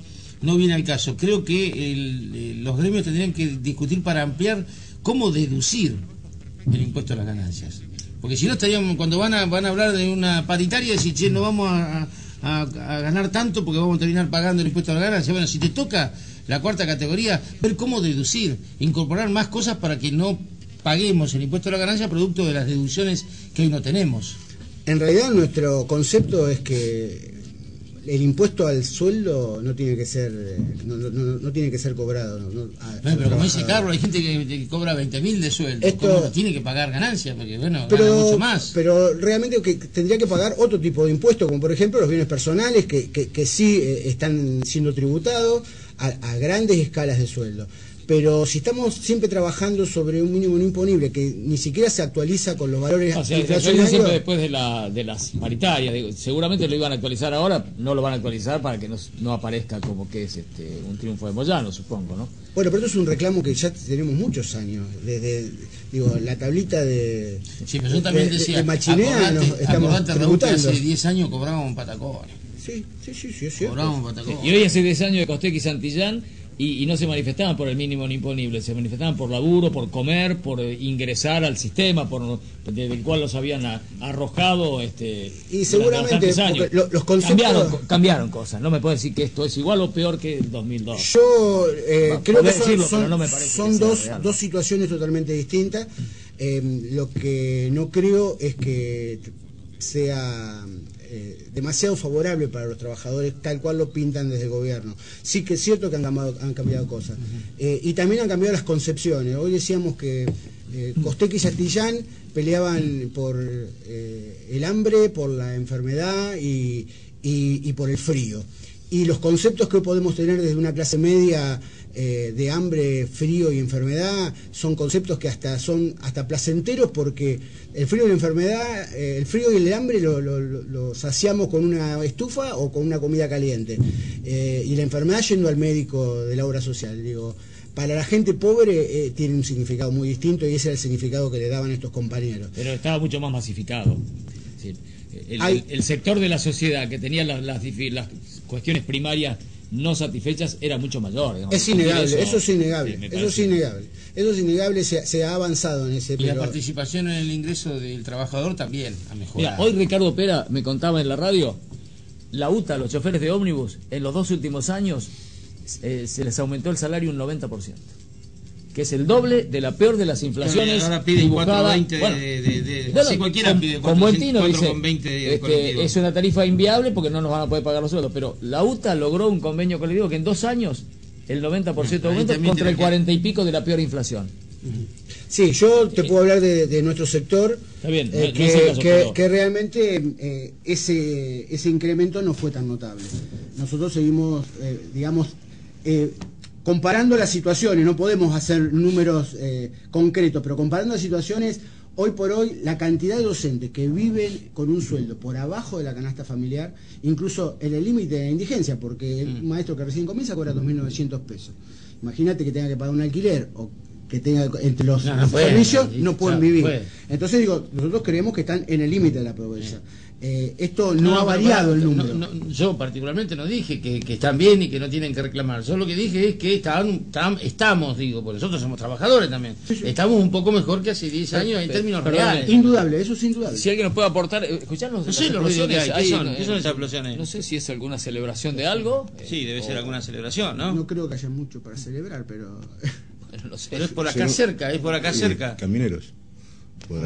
no viene al caso. Creo que los gremios tendrían que discutir para ampliar cómo deducir el impuesto a las ganancias. Porque si no estaríamos, cuando van a hablar de una paritaria, decir, che, no vamos a ganar tanto porque vamos a terminar pagando el impuesto a la ganancia. Bueno, si te toca la cuarta categoría, ver cómo deducir, incorporar más cosas para que no paguemos el impuesto a la ganancia producto de las deducciones que hoy no tenemos. En realidad nuestro concepto es que el impuesto al sueldo no tiene que ser cobrado. Pero como dice Carlos, hay gente que cobra 20.000 de sueldo. ¿Cómo no tiene que pagar ganancias? Porque bueno, gana mucho más. Pero realmente que tendría que pagar otro tipo de impuestos, como por ejemplo los bienes personales que sí están siendo tributados a grandes escalas de sueldo. Pero si estamos siempre trabajando sobre un mínimo no imponible que ni siquiera se actualiza con los valores inflacionarios, siempre después de las paritarias, seguramente lo iban a actualizar ahora, no lo van a actualizar para que no aparezca como que es un triunfo de Moyano, supongo, ¿no? Bueno, pero esto es un reclamo que ya tenemos muchos años, desde la tablita de sí, pero yo también decía, de Machinea nos estamos tributando. Hace 10 años cobrábamos un patacón. Sí, es cierto. Cobrábamos un patacón. Y hoy hace 10 años de Costequi y Santillán y no se manifestaban por el mínimo ni imponible, se manifestaban por laburo, por comer, por ingresar al sistema, del cual los habían arrojado y seguramente años. Los conceptos cambiaron cosas. No me puede decir que esto es igual o peor que el 2002. Yo creo que son dos situaciones totalmente distintas. Lo que no creo es que sea demasiado favorable para los trabajadores tal cual lo pintan desde el gobierno. Sí que es cierto que han cambiado cosas. Y también han cambiado las concepciones. Hoy decíamos que Costequi y Santillán peleaban por el hambre, por la enfermedad y por el frío. Y los conceptos que hoy podemos tener desde una clase media de hambre, frío y enfermedad son conceptos que son hasta placenteros, porque el frío y la enfermedad, el frío y el hambre lo saciamos con una estufa o con una comida caliente, y la enfermedad yendo al médico de la obra social. Digo, para la gente pobre tiene un significado muy distinto, y ese era el significado que le daban estos compañeros. Pero estaba mucho más masificado. Sí. El sector de la sociedad que tenía las cuestiones primarias no satisfechas era mucho mayor. Digamos. Es innegable, eso es innegable, eso es innegable, se ha avanzado en ese. Y la participación en el ingreso del trabajador también ha mejorado. Mira, hoy Ricardo Pera me contaba en la radio, la UTA, los choferes de ómnibus, en los 2 últimos años se les aumentó el salario un 90%. Que es el doble de la peor de las inflaciones. Ahora piden 4.20 cualquiera pide 4.20 con buen tino, dice, es una tarifa inviable porque no nos van a poder pagar los sueldos, pero la UTA logró un convenio colectivo que en 2 años el 90% de aumento contra el 40 y pico de la peor inflación. Sí, yo te puedo hablar de nuestro sector. Está bien, que realmente ese incremento no fue tan notable. Nosotros seguimos, comparando las situaciones, no podemos hacer números concretos, pero comparando las situaciones, hoy por hoy la cantidad de docentes que viven con un sueldo por abajo de la canasta familiar, incluso en el límite de la indigencia, porque el maestro que recién comienza cobra 2.900 pesos. Imagínate que tenga que pagar un alquiler o que tenga entre los servicios, no pueden vivir. Entonces digo, nosotros creemos que están en el límite de la pobreza. Esto no ha variado el número. Yo particularmente no dije que están bien y que no tienen que reclamar. Yo lo que dije es que estamos, porque nosotros somos trabajadores también. Estamos un poco mejor que hace 10 años en términos reales. Indudable, eso es indudable. Si alguien nos puede aportar, escucharnos. No sé los ruidos que hay. ¿Qué son esas explosiones? No sé si es alguna celebración de algo. Sí, debe ser alguna celebración, ¿no? No creo que haya mucho para celebrar, pero... No sé. Pero es por acá cerca, Camioneros.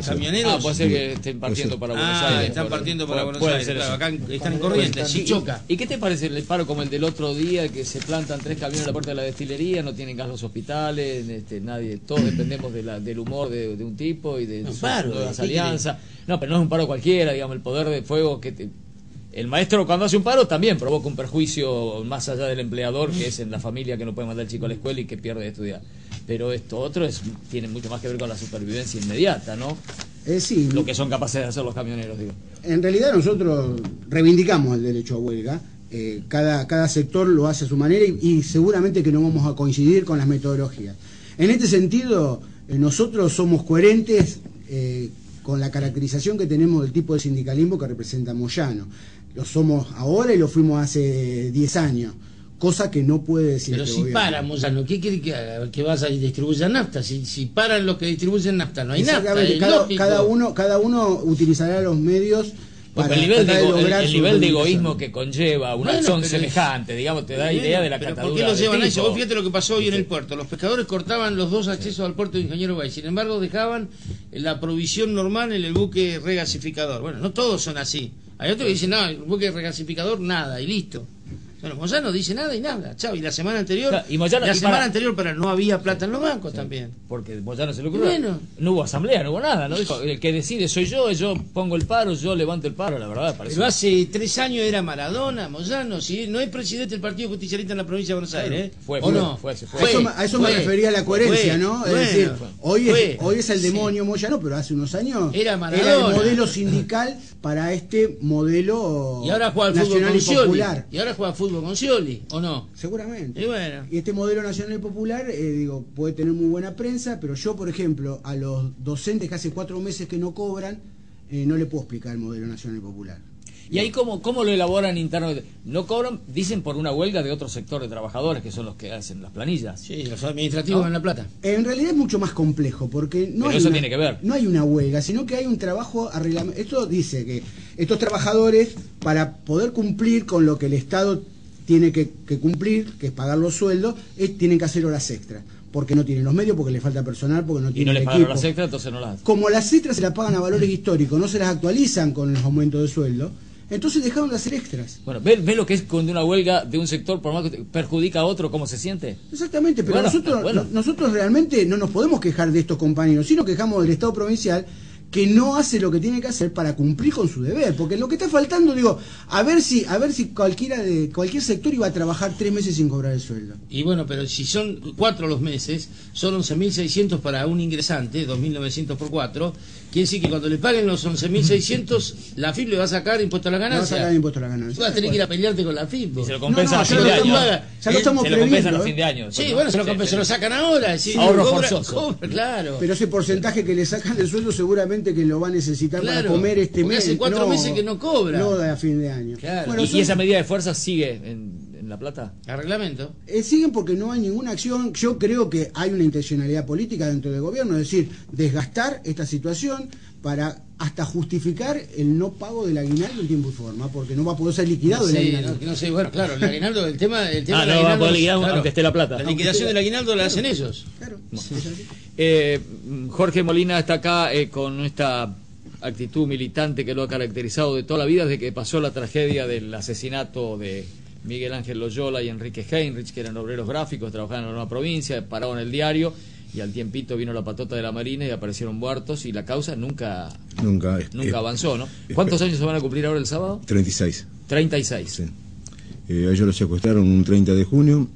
Camioneros. Puede ser que estén partiendo para Buenos Aires. Están partiendo para Buenos Aires. Claro, acá están en Corrientes, Sichoca. ¿Y qué te parece el paro como el del otro día, que se plantan 3 camiones en la puerta de la destilería, no tienen gas los hospitales, nadie, todos dependemos del humor de un tipo y de sus nuevas alianzas? No, pero no es un paro cualquiera, digamos, el poder de fuego que el maestro cuando hace un paro también provoca un perjuicio más allá del empleador, que es en la familia que no puede mandar al chico a la escuela y que pierde de estudiar. Pero esto otro tiene mucho más que ver con la supervivencia inmediata, ¿no? Sí. Lo que son capaces de hacer los camioneros, digo. En realidad nosotros reivindicamos el derecho a huelga. Cada sector lo hace a su manera y seguramente que no vamos a coincidir con las metodologías. En este sentido, nosotros somos coherentes con la caracterización que tenemos del tipo de sindicalismo que representa Moyano. Lo somos ahora y lo fuimos hace 10 años. Cosa que no puede decir. Pero si para, Moyano, ¿qué quiere que haga? Que vas a distribuir nafta. Si paran los que distribuyen nafta, no hay nafta. Cada uno utilizará los medios para el nivel de egoísmo que conlleva una acción semejante, digamos, te da idea de la catadura. ¿Por qué lo llevan a eso? Vos fíjate lo que pasó hoy en el puerto. Los pescadores cortaban los 2 accesos al puerto de Ingeniero Bay. Sin embargo, dejaban la provisión normal en el buque regasificador. Bueno, no todos son así. Hay otros que dicen, no, el buque regasificador, nada, y listo. Bueno, Moyano dice nada y nada, chao. Y la semana anterior, pero no había plata en los bancos también. Porque Moyano se lo ocurrió. Bueno, no hubo asamblea, no hubo nada, ¿no? Dijo, el que decide soy yo pongo el paro, yo levanto el paro, la verdad. Pero hace 3 años era Maradona, Moyano, si no es presidente del Partido Justicialista en la provincia de Buenos Aires, fue. A eso me refería la coherencia, ¿no? Es decir, hoy es el demonio Moyano, pero hace unos años era Maradona. El modelo sindical para este modelo y ahora juega nacional y popular. Y ahora juega fútbol con Scioli, ¿o no? Seguramente. Y bueno. Y este modelo nacional y popular, puede tener muy buena prensa, pero yo, por ejemplo, a los docentes que hace 4 meses que no cobran, no le puedo explicar el modelo nacional y popular. ¿Y ahí cómo lo elaboran internamente? ¿No cobran? Dicen por una huelga de otro sector de trabajadores, que son los que hacen las planillas. Sí, los administrativos en La Plata. En realidad es mucho más complejo, porque no Pero eso tiene que ver. No hay una huelga, sino que hay un trabajo arreglamento. Esto dice que estos trabajadores, para poder cumplir con lo que el Estado tiene que cumplir, que es pagar los sueldos, tienen que hacer horas extras. Porque no tienen los medios, porque les falta personal, porque no tienen y no les equipo. pagan horas extras, entonces no las hacen. Como las extras se las pagan a valores históricos, no se las actualizan con los aumentos de sueldo, entonces dejaron de hacer extras. Bueno, ¿ve lo que es cuando una huelga de un sector, por más que perjudica a otro, cómo se siente? Exactamente, pero nosotros realmente no nos podemos quejar de estos compañeros, sino quejamos del Estado provincial, que no hace lo que tiene que hacer para cumplir con su deber, porque lo que está faltando, digo, a ver si cualquier sector iba a trabajar 3 meses sin cobrar el sueldo. Y bueno, pero si son 4 los meses, son 11.600 para un ingresante, 2.900 por 4, quiere decir que cuando le paguen los 11.600, la AFIP le va a sacar impuesto a la ganancia. No va a sacar impuesto a la ganancia. Vas a tener que ir a pelearte con la AFIP. Y se lo compensan a fin de año. Ya lo estamos previendo. A fin de año. Sí, bueno, se lo sacan ahora. Sí, ahorro forzoso. Claro. Pero ese porcentaje que le sacan del sueldo seguramente que lo va a necesitar para comer este mes. Hace 4 meses que no cobra. No a fin de año. Claro. Bueno, ¿Y esa medida de fuerza sigue en La Plata? ¿A reglamento? Siguen porque no hay ninguna acción. Yo creo que hay una intencionalidad política dentro del gobierno, es decir, desgastar esta situación para hasta justificar el no pago del aguinaldo en tiempo y forma, porque no va a poder ser liquidado el aguinaldo. No sé, bueno, claro, el aguinaldo, el tema del no va a poder liquidar aunque esté La Plata. La liquidación del aguinaldo la hacen ellos. Claro. Jorge Molina está acá con esta actitud militante que lo ha caracterizado de toda la vida, desde que pasó la tragedia del asesinato de Miguel Ángel Loyola y Enrique Heinrich, que eran obreros gráficos, trabajaban en la nueva provincia, paraban el diario, y al tiempito vino la patota de la Marina y aparecieron muertos, y la causa nunca avanzó, ¿no? ¿Cuántos años se van a cumplir ahora el sábado? 36. 36. Sí. Ellos lo secuestraron un 30 de junio,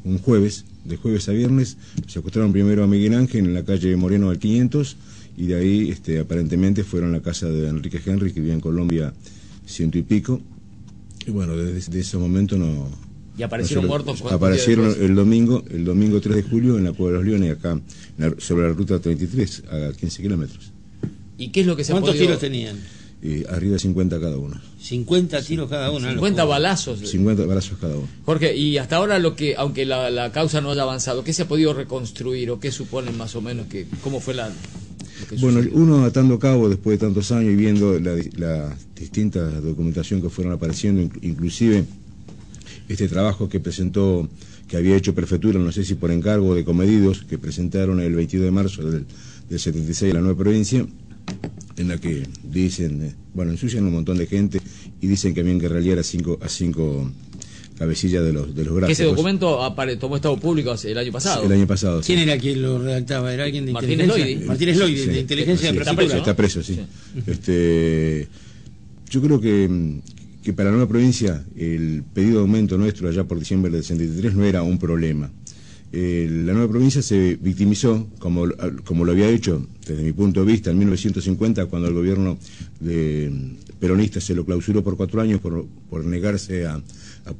un jueves, de jueves a viernes. Lo secuestraron primero a Miguel Ángel en la calle Moreno al 500, y de ahí aparentemente fueron a la casa de Enrique Heinrich, que vivía en Colombia 100 y pico. Y bueno, desde ese momento no... ¿Y aparecieron muertos? Aparecieron el domingo 3 de julio en la Cueva de los Leones, acá sobre la ruta 33, a 15 kilómetros. ¿Y qué es lo que se ha podido...? ¿Cuántos tiros tenían? Arriba de 50 cada uno. 50 tiros cada uno. 50 balazos. 50 balazos cada uno. Jorge, y hasta ahora aunque la causa no haya avanzado, ¿qué se ha podido reconstruir o qué suponen más o menos cómo fue Bueno, uno atando cabo después de tantos años y viendo la distinta documentación que fueron apareciendo, inclusive este trabajo que presentó, que había hecho Prefectura, no sé si por encargo de Comedidos, que presentaron el 22 de marzo del 76 en la nueva provincia, en la que dicen, ensucian un montón de gente y dicen que habían que ralliar a cinco cabecillas de los gráficos. Ese documento tomó estado público el año pasado. El año pasado. ¿Quién era quien lo redactaba? ¿Era alguien de Martínez inteligencia? Martínez Loidi, sí, de inteligencia de Prefectura. Está preso, sí. Yo creo que para la nueva provincia el pedido de aumento nuestro allá por diciembre del 63 no era un problema. La nueva provincia se victimizó, como lo había hecho desde mi punto de vista en 1950, cuando el gobierno peronista se lo clausuró por 4 años por negarse a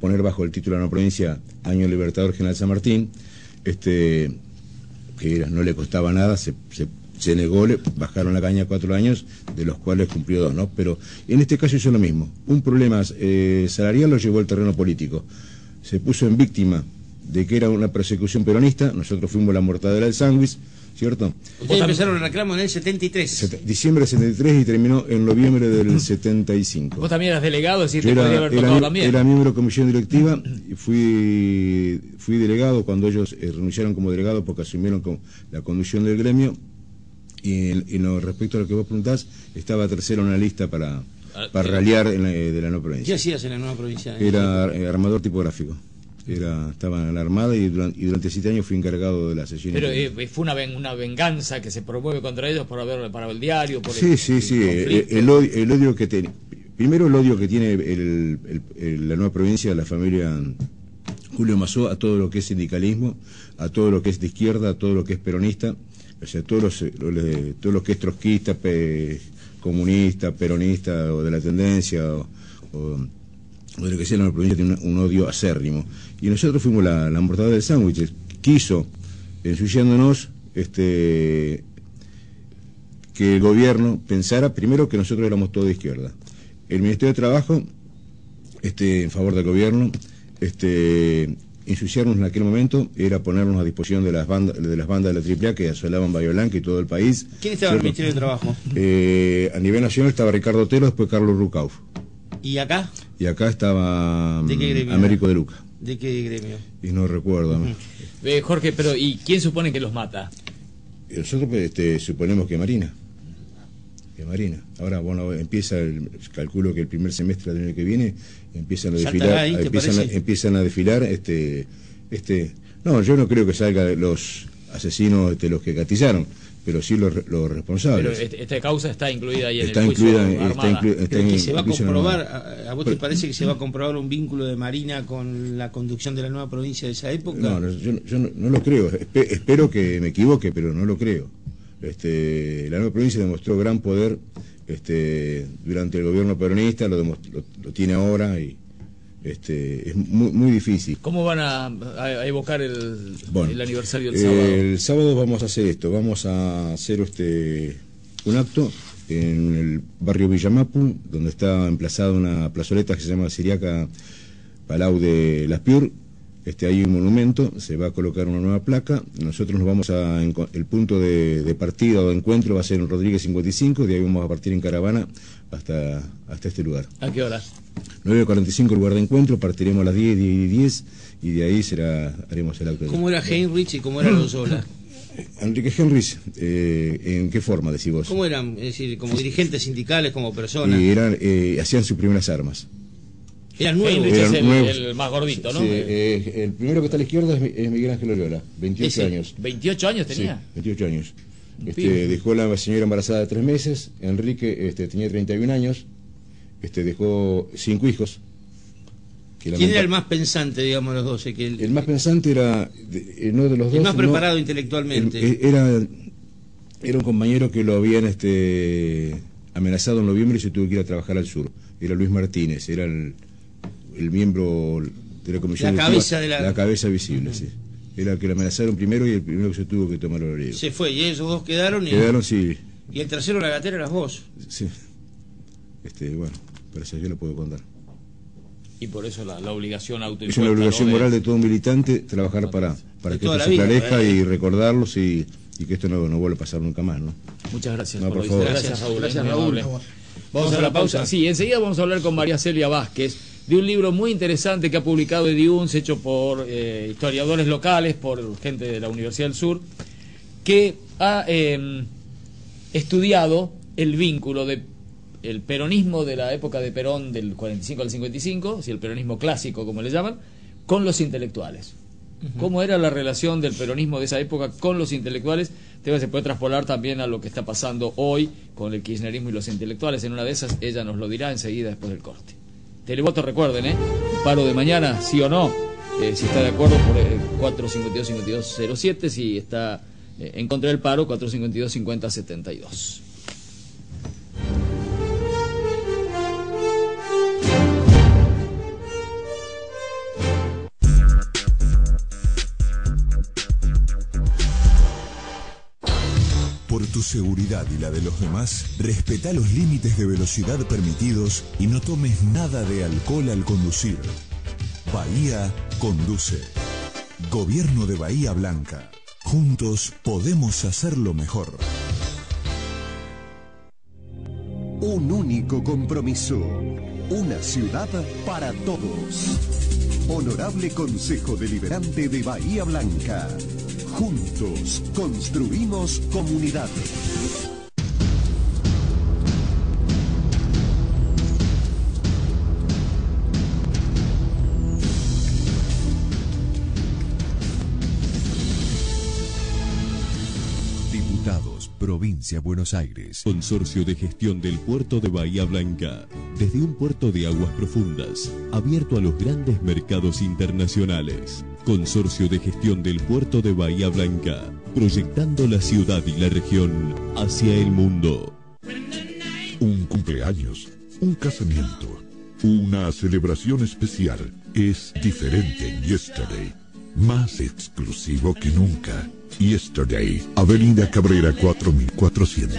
poner bajo el título de la nueva provincia Año Libertador General San Martín, no le costaba nada, se negó, le bajaron la caña 4 años, de los cuales cumplió 2, ¿no? Pero en este caso hizo lo mismo. Un problema salarial lo llevó al terreno político. Se puso en víctima de que era una persecución peronista. Nosotros fuimos la mortadela del sándwich, ¿cierto? Ustedes empezaron el reclamo en el 73. Diciembre del 73 y terminó en noviembre del 75. Vos también eras delegado, es decir, te podía haber tocado también. Era miembro de comisión directiva y fui delegado cuando ellos renunciaron como delegado porque asumieron la conducción del gremio. Y respecto a lo que vos preguntás, estaba tercero en la lista para ralliar de la nueva provincia. ¿Qué hacías en la nueva provincia? Era armador tipográfico. Estaba en la Armada y durante 7 años fui encargado de la sesión. Pero fue una venganza que se promueve contra ellos por haber parado el diario. Sí. El odio que tiene. Primero, el odio que tiene la nueva provincia, la familia Julio Massó, a todo lo que es sindicalismo, a todo lo que es de izquierda, a todo lo que es peronista, o sea, todo lo que es trotskista, comunista, peronista o de la tendencia o de lo que sea, la provincia tiene un odio acérrimo. Y nosotros fuimos la mortadela del sándwich. Quiso, ensuciándonos, que el gobierno pensara primero que nosotros éramos todo de izquierda. el Ministerio de Trabajo, en favor del gobierno, ensuciarnos en aquel momento era ponernos a disposición de las bandas de la AAA que asolaban Bahía Blanca y todo el país. ¿Quién estaba en el Ministerio de Trabajo? A nivel nacional estaba Ricardo Otero, después Carlos Rucauf. ¿Y acá? Y acá estaba ¿De qué gremio? Américo de Luca. ¿De qué gremio? Y no recuerdo. Jorge, pero ¿y quién supone que los mata? Nosotros suponemos que Marina. Ahora, bueno, calculo que el primer semestre del año que viene empiezan a desfilar, no, yo no creo que salgan los asesinos, los que gatillaron, pero sí los responsables. Pero esta causa está incluida ahí en está el juicio Armada. Que se va a comprobar, ¿a vos te parece que se va a comprobar un vínculo de Marina con la conducción de la nueva provincia de esa época? No, yo no lo creo. Espero que me equivoque, pero no lo creo. La nueva provincia demostró gran poder durante el gobierno peronista, lo tiene ahora y es muy difícil. ¿Cómo van a evocar el aniversario del sábado? El sábado vamos a hacer esto, vamos a hacer un acto en el barrio Villamapu, donde está emplazada una plazoleta que se llama Siriaca Palau de Las Piur. Hay un monumento, se va a colocar una nueva placa. Nosotros nos vamos el punto de partida o de encuentro va a ser en Rodríguez 55, de ahí vamos a partir en caravana hasta este lugar. ¿A qué hora? 9:45 lugar de encuentro, partiremos a las 10 y de ahí haremos el acto. ¿Cómo era Heinrich y cómo era Loyola? Enrique Heinrich, ¿en qué forma decís vos? ¿Cómo eran? Es decir, como dirigentes sindicales, como personas. Y hacían sus primeras armas. Eran nuevos. Es el más gordito, ¿no? Sí, el primero que está a la izquierda es Miguel Ángel Loyola, 28 años. ¿28 años tenía? Sí, 28 años. Dejó la señora embarazada de 3 meses. Enrique tenía 31 años. Dejó 5 hijos. ¿Quién era el más pensante, digamos, los 12? El más pensante era, no de los dos. El más preparado intelectualmente. Era un compañero que lo habían amenazado en noviembre y se tuvo que ir a trabajar al sur. Era Luis Martínez, era el miembro de la comisión. La cabeza visible, sí. Era el que lo amenazaron primero y el primero que se tuvo que tomar el olivo. Se fue, y ellos dos quedaron. Sí. Y el tercero, la gatera, eras vos. Sí. Bueno, pero eso yo lo puedo contar. Y por eso la obligación autoimpuesta. Es una obligación moral de todo que trabajar para que esto se esclarezca y recordarlos y que esto no vuelva a pasar nunca más, ¿no? Muchas gracias. No, por favor. Gracias, Raúl. Gracias, Raúl. Vamos a la pausa. Sí, enseguida vamos a hablar con María Celia Vázquez de un libro muy interesante que ha publicado Ediuns, hecho por historiadores locales, por gente de la Universidad del Sur, que ha estudiado el vínculo del peronismo de la época de Perón, del 45 al 55, el peronismo clásico, como le llaman, con los intelectuales. ¿Cómo era la relación del peronismo de esa época con los intelectuales? Se puede traspolar también a lo que está pasando hoy con el kirchnerismo y los intelectuales. En una de esas ella nos lo dirá enseguida después del corte. Televoto, recuerden, un paro de mañana, sí o no, si está de acuerdo por 452-5207, si está en contra del paro, 452-5072. Por tu seguridad y la de los demás, respeta los límites de velocidad permitidos y no tomes nada de alcohol al conducir. Bahía conduce. Gobierno de Bahía Blanca. Juntos podemos hacerlo mejor. Un único compromiso. Una ciudad para todos. Honorable Consejo Deliberante de Bahía Blanca. Juntos construimos comunidad. Diputados, Provincia Buenos Aires. Consorcio de Gestión del Puerto de Bahía Blanca. Desde un puerto de aguas profundas, abierto a los grandes mercados internacionales. Consorcio de Gestión del Puerto de Bahía Blanca, proyectando la ciudad y la región hacia el mundo. Un cumpleaños, un casamiento, una celebración especial es diferente en Yesterday. Más exclusivo que nunca. Yesterday, Avenida Cabrera 4400.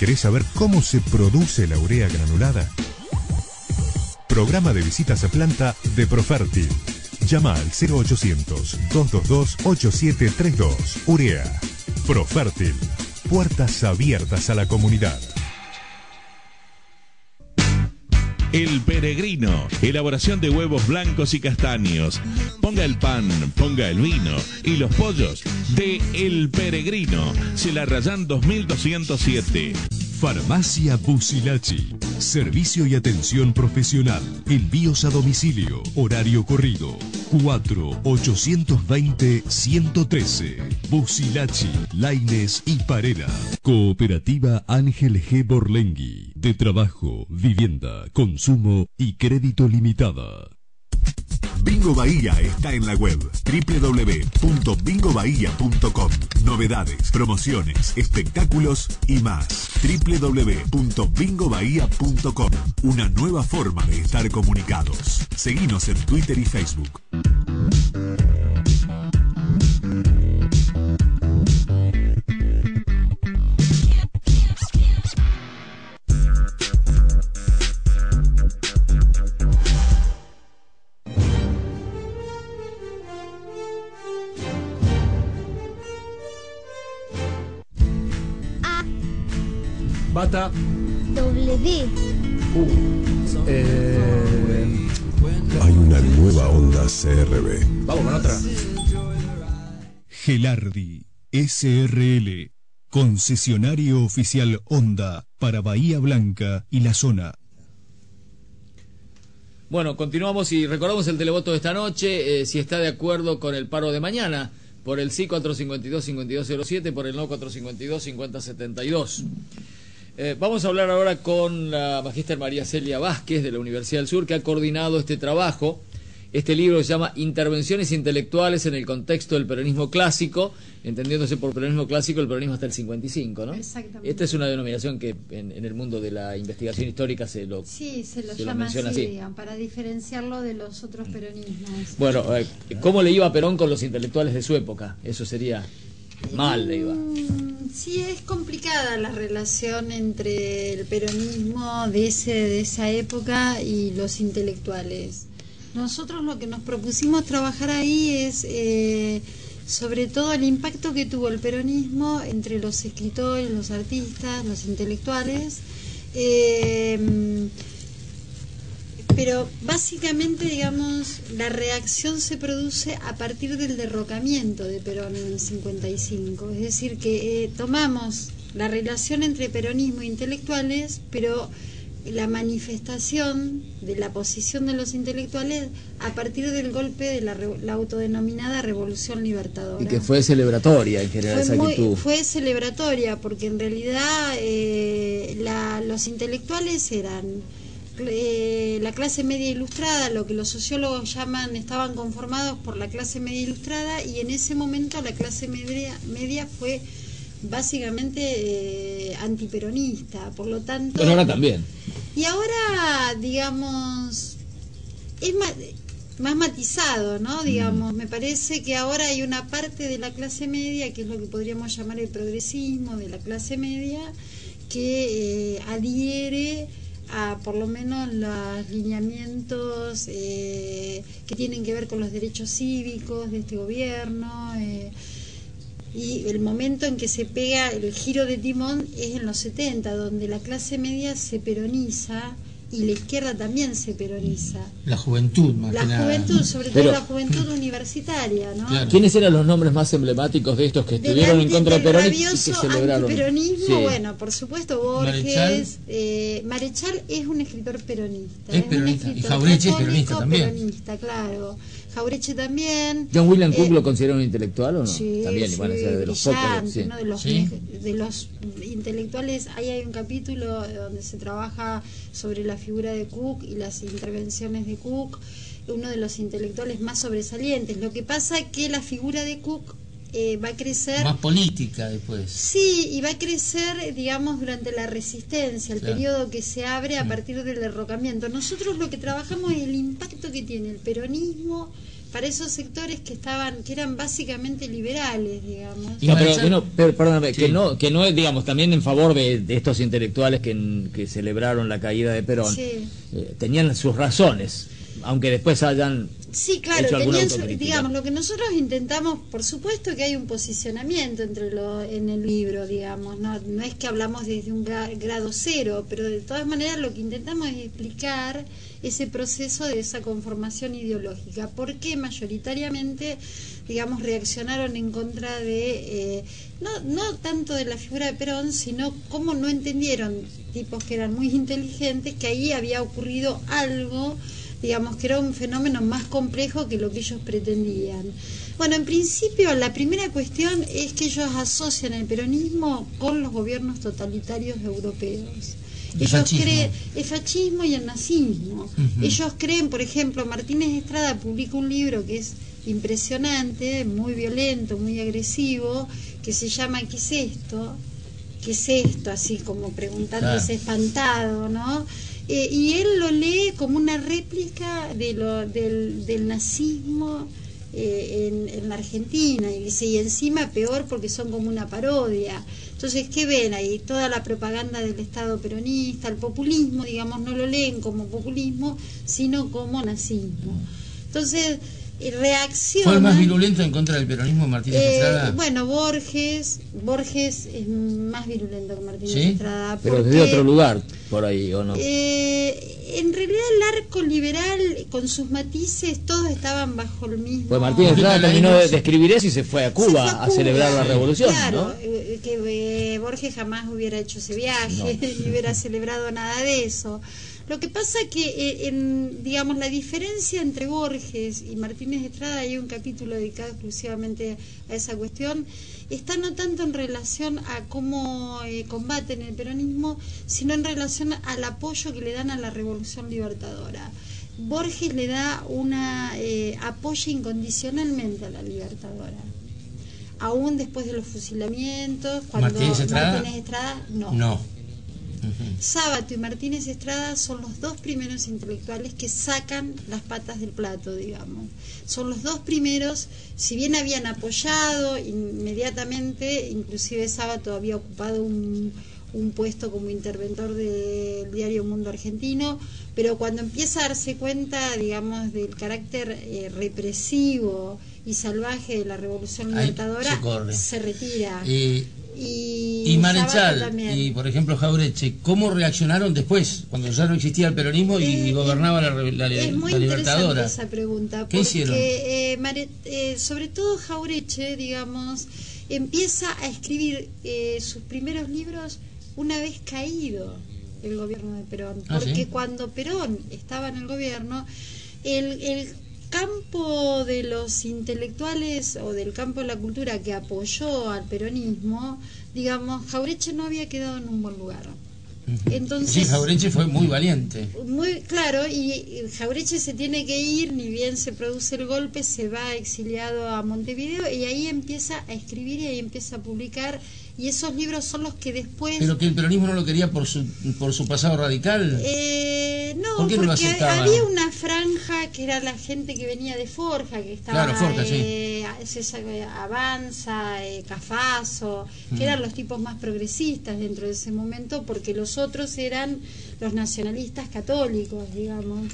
¿Querés saber cómo se produce la urea granulada? Programa de visitas a planta de Profértil. Llama al 0800-222-8732. Urea. Profértil. Puertas abiertas a la comunidad. El Peregrino, elaboración de huevos blancos y castaños. Ponga el pan, ponga el vino y los pollos de El Peregrino. Celarrayán 2207. Farmacia Bucilachi. Servicio y atención profesional. Envíos a domicilio. Horario corrido. 4-820-113. Bucilachi, Laines y Parera. Cooperativa Ángel G. Borlengui. De trabajo, vivienda, consumo y crédito limitada. Bingo Bahía está en la web www.bingobahía.com. Novedades, promociones, espectáculos y más. www.bingobahía.com. Una nueva forma de estar comunicados. Seguinos en Twitter y Facebook. Bata. W. Hay una nueva onda CRB. Vamos con otra. Gelardi SRL. Concesionario oficial Honda para Bahía Blanca y la zona. Bueno, continuamos y recordamos el televoto de esta noche. Si está de acuerdo con el paro de mañana, por el sí 452-5207, por el no 452-5072. Vamos a hablar ahora con la magíster María Celia Vázquez de la Universidad del Sur, que ha coordinado este trabajo. Este libro se llama Intervenciones intelectuales en el contexto del peronismo clásico, entendiéndose por peronismo clásico el peronismo hasta el 55, ¿no? Exactamente. Esta es una denominación que en el mundo de la investigación histórica se lo llama menciona así, así. Digamos, para diferenciarlo de los otros peronismos. Bueno, ¿cómo le iba a Perón con los intelectuales de su época? Eso sería mal, le iba. Sí, es complicada la relación entre el peronismo de esa época y los intelectuales. Nosotros lo que nos propusimos trabajar ahí es sobre todo el impacto que tuvo el peronismo entre los escritores, los artistas, los intelectuales, pero básicamente, digamos, la reacción se produce a partir del derrocamiento de Perón en el 55, es decir, que tomamos la relación entre peronismo e intelectuales, pero la manifestación de la posición de los intelectuales a partir del golpe de la autodenominada Revolución Libertadora. Y que fue celebratoria en general esa actitud. Fue celebratoria porque en realidad los intelectuales eran la clase media ilustrada, lo que los sociólogos llaman, estaban conformados por la clase media ilustrada, y en ese momento la clase media fue básicamente antiperonista, por lo tanto... Pero ahora también. Y ahora, digamos, es más matizado, ¿no? Digamos, me parece que ahora hay una parte de la clase media, que es lo que podríamos llamar el progresismo de la clase media, que adhiere a por lo menos los lineamientos que tienen que ver con los derechos cívicos de este gobierno, y el momento en que se pega el giro de timón es en los 70, donde la clase media se peroniza y la izquierda también se peroniza. La juventud, más que nada. La juventud, sobre todo la juventud universitaria, ¿no? Claro. ¿Quiénes eran los nombres más emblemáticos de estos que estuvieron en contra de Perón y que celebraron? Antiperonismo, sí. Bueno, por supuesto, Borges. Marechal es un escritor peronista. Es peronista. Y Jauretche es peronista también. Peronista, claro. Jauretche también. ¿John William Cook lo considera un intelectual o no? Sí, también, sí, bueno, de los pocos. Sí. Uno de los intelectuales. Ahí hay un capítulo donde se trabaja sobre la figura de Cook y las intervenciones de Cook, uno de los intelectuales más sobresalientes. Lo que pasa es que la figura de Cook va a crecer... Más política después. Sí, y va a crecer, digamos, durante la resistencia, el periodo que se abre a partir del derrocamiento. Nosotros lo que trabajamos es el impacto que tiene el peronismo para esos sectores que eran básicamente liberales, digamos. No, pero perdóname, sí. que no es, digamos, también en favor de estos intelectuales que celebraron la caída de Perón, sí. Tenían sus razones, aunque después hayan... Sí, claro, digamos, lo que nosotros intentamos, por supuesto que hay un posicionamiento en el libro, digamos, no es que hablamos desde un grado cero, pero de todas maneras lo que intentamos es explicar ese proceso de esa conformación ideológica, porque mayoritariamente, digamos, reaccionaron en contra de, no tanto de la figura de Perón, sino cómo no entendieron, tipos que eran muy inteligentes, que ahí había ocurrido algo, digamos, que era un fenómeno más complejo que lo que ellos pretendían. Bueno, en principio la primera cuestión es que ellos asocian el peronismo con los gobiernos totalitarios europeos. Ellos creen el fascismo y el nazismo. Ellos creen, por ejemplo, Martínez Estrada publica un libro que es impresionante, muy violento, muy agresivo, que se llama ¿Qué es esto? ¿Qué es esto? Así como preguntándose espantado, ¿no? Y él lo lee como una réplica del nazismo en la Argentina, y dice, y encima peor porque son como una parodia. Entonces, ¿qué ven ahí? Toda la propaganda del Estado peronista, el populismo, digamos, no lo leen como populismo, sino como nazismo. Entonces, reacciona... ¿Fue el más virulento en contra del peronismo Martínez Estrada? Bueno, Borges es más virulento que Martínez Estrada. Pero desde otro lugar, por ahí, ¿o no? En realidad el arco liberal, con sus matices, todos estaban bajo el mismo... Pues Martínez Estrada terminó de escribir eso y se fue a Cuba a celebrar la revolución, claro, ¿no? Que Borges jamás hubiera hecho ese viaje, ni hubiera celebrado nada de eso. Lo que pasa que, digamos, la diferencia entre Borges y Martínez Estrada, hay un capítulo dedicado exclusivamente a esa cuestión, está no tanto en relación a cómo combaten el peronismo, sino en relación al apoyo que le dan a la Revolución Libertadora. Borges le da apoya incondicionalmente a la Libertadora, aún después de los fusilamientos. Cuando ¿Martínez Estrada? No. Sábato y Martínez Estrada son los dos primeros intelectuales que sacan las patas del plato, digamos. Son los dos primeros, si bien habían apoyado inmediatamente, inclusive Sábato había ocupado un puesto como interventor del diario Mundo Argentino, pero cuando empieza a darse cuenta, digamos, del carácter represivo y salvaje de la Revolución Libertadora, se retira. Y Marechal y por ejemplo Jauretche, ¿cómo reaccionaron después cuando ya no existía el peronismo y gobernaba la Libertadora? Es muy interesante esa pregunta. ¿Qué hicieron? Sobre todo Jauretche, digamos, empieza a escribir sus primeros libros una vez caído el gobierno de Perón, porque cuando Perón estaba en el gobierno, el campo de los intelectuales o del campo de la cultura que apoyó al peronismo, digamos, Jauretche no había quedado en un buen lugar. Entonces, Jauretche fue muy valiente. Muy claro, y Jauretche se tiene que ir, ni bien se produce el golpe, se va exiliado a Montevideo y ahí empieza a escribir y ahí empieza a publicar. Y esos libros son los que después... ¿Pero que el peronismo no lo quería por su pasado radical? No, ¿Por qué no lo porque aceptaban? había una franja que era la gente que venía de Forja, que estaba... Claro, Forja, Avanza, Cafaso, que eran los tipos más progresistas dentro de ese momento, porque los otros eran los nacionalistas católicos, digamos.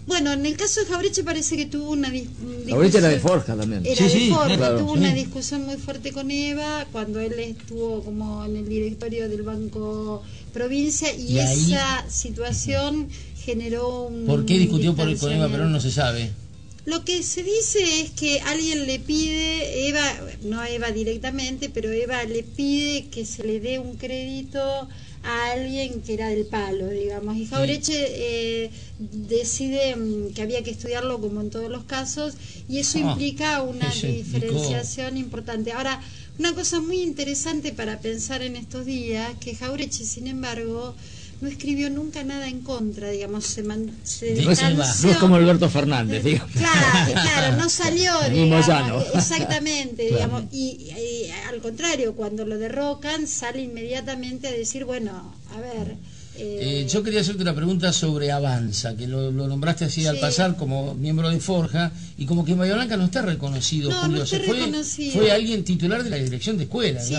Bueno, en el caso de Jauretche parece que tuvo una discusión... Jauretche era de Forja también. Era de Forja, claro, tuvo una discusión muy fuerte con Eva cuando él estuvo como en el directorio del Banco Provincia y esa situación generó un... ¿Por qué discutió con Eva Perón? No se sabe. Lo que se dice es que alguien le pide, Eva, no Eva directamente, pero Eva le pide que se le dé un crédito a alguien que era del palo, digamos, y Jauretche decide que había que estudiarlo como en todos los casos, y eso implica una diferenciación importante. Ahora, una cosa muy interesante para pensar en estos días, que Jauretche, sin embargo, no escribió nunca nada en contra, digamos, no es como Alberto Fernández, digamos. Claro, no salió, digamos, exactamente, digamos, y al contrario, cuando lo derrocan, sale inmediatamente a decir, bueno, a ver, Yo quería hacerte una pregunta sobre Avanza, que lo nombraste así al pasar como miembro de Forja, y como que en Bahía Blanca no está reconocido, No, Julio. no está reconocido. Fue alguien titular de la dirección de escuela. Sí,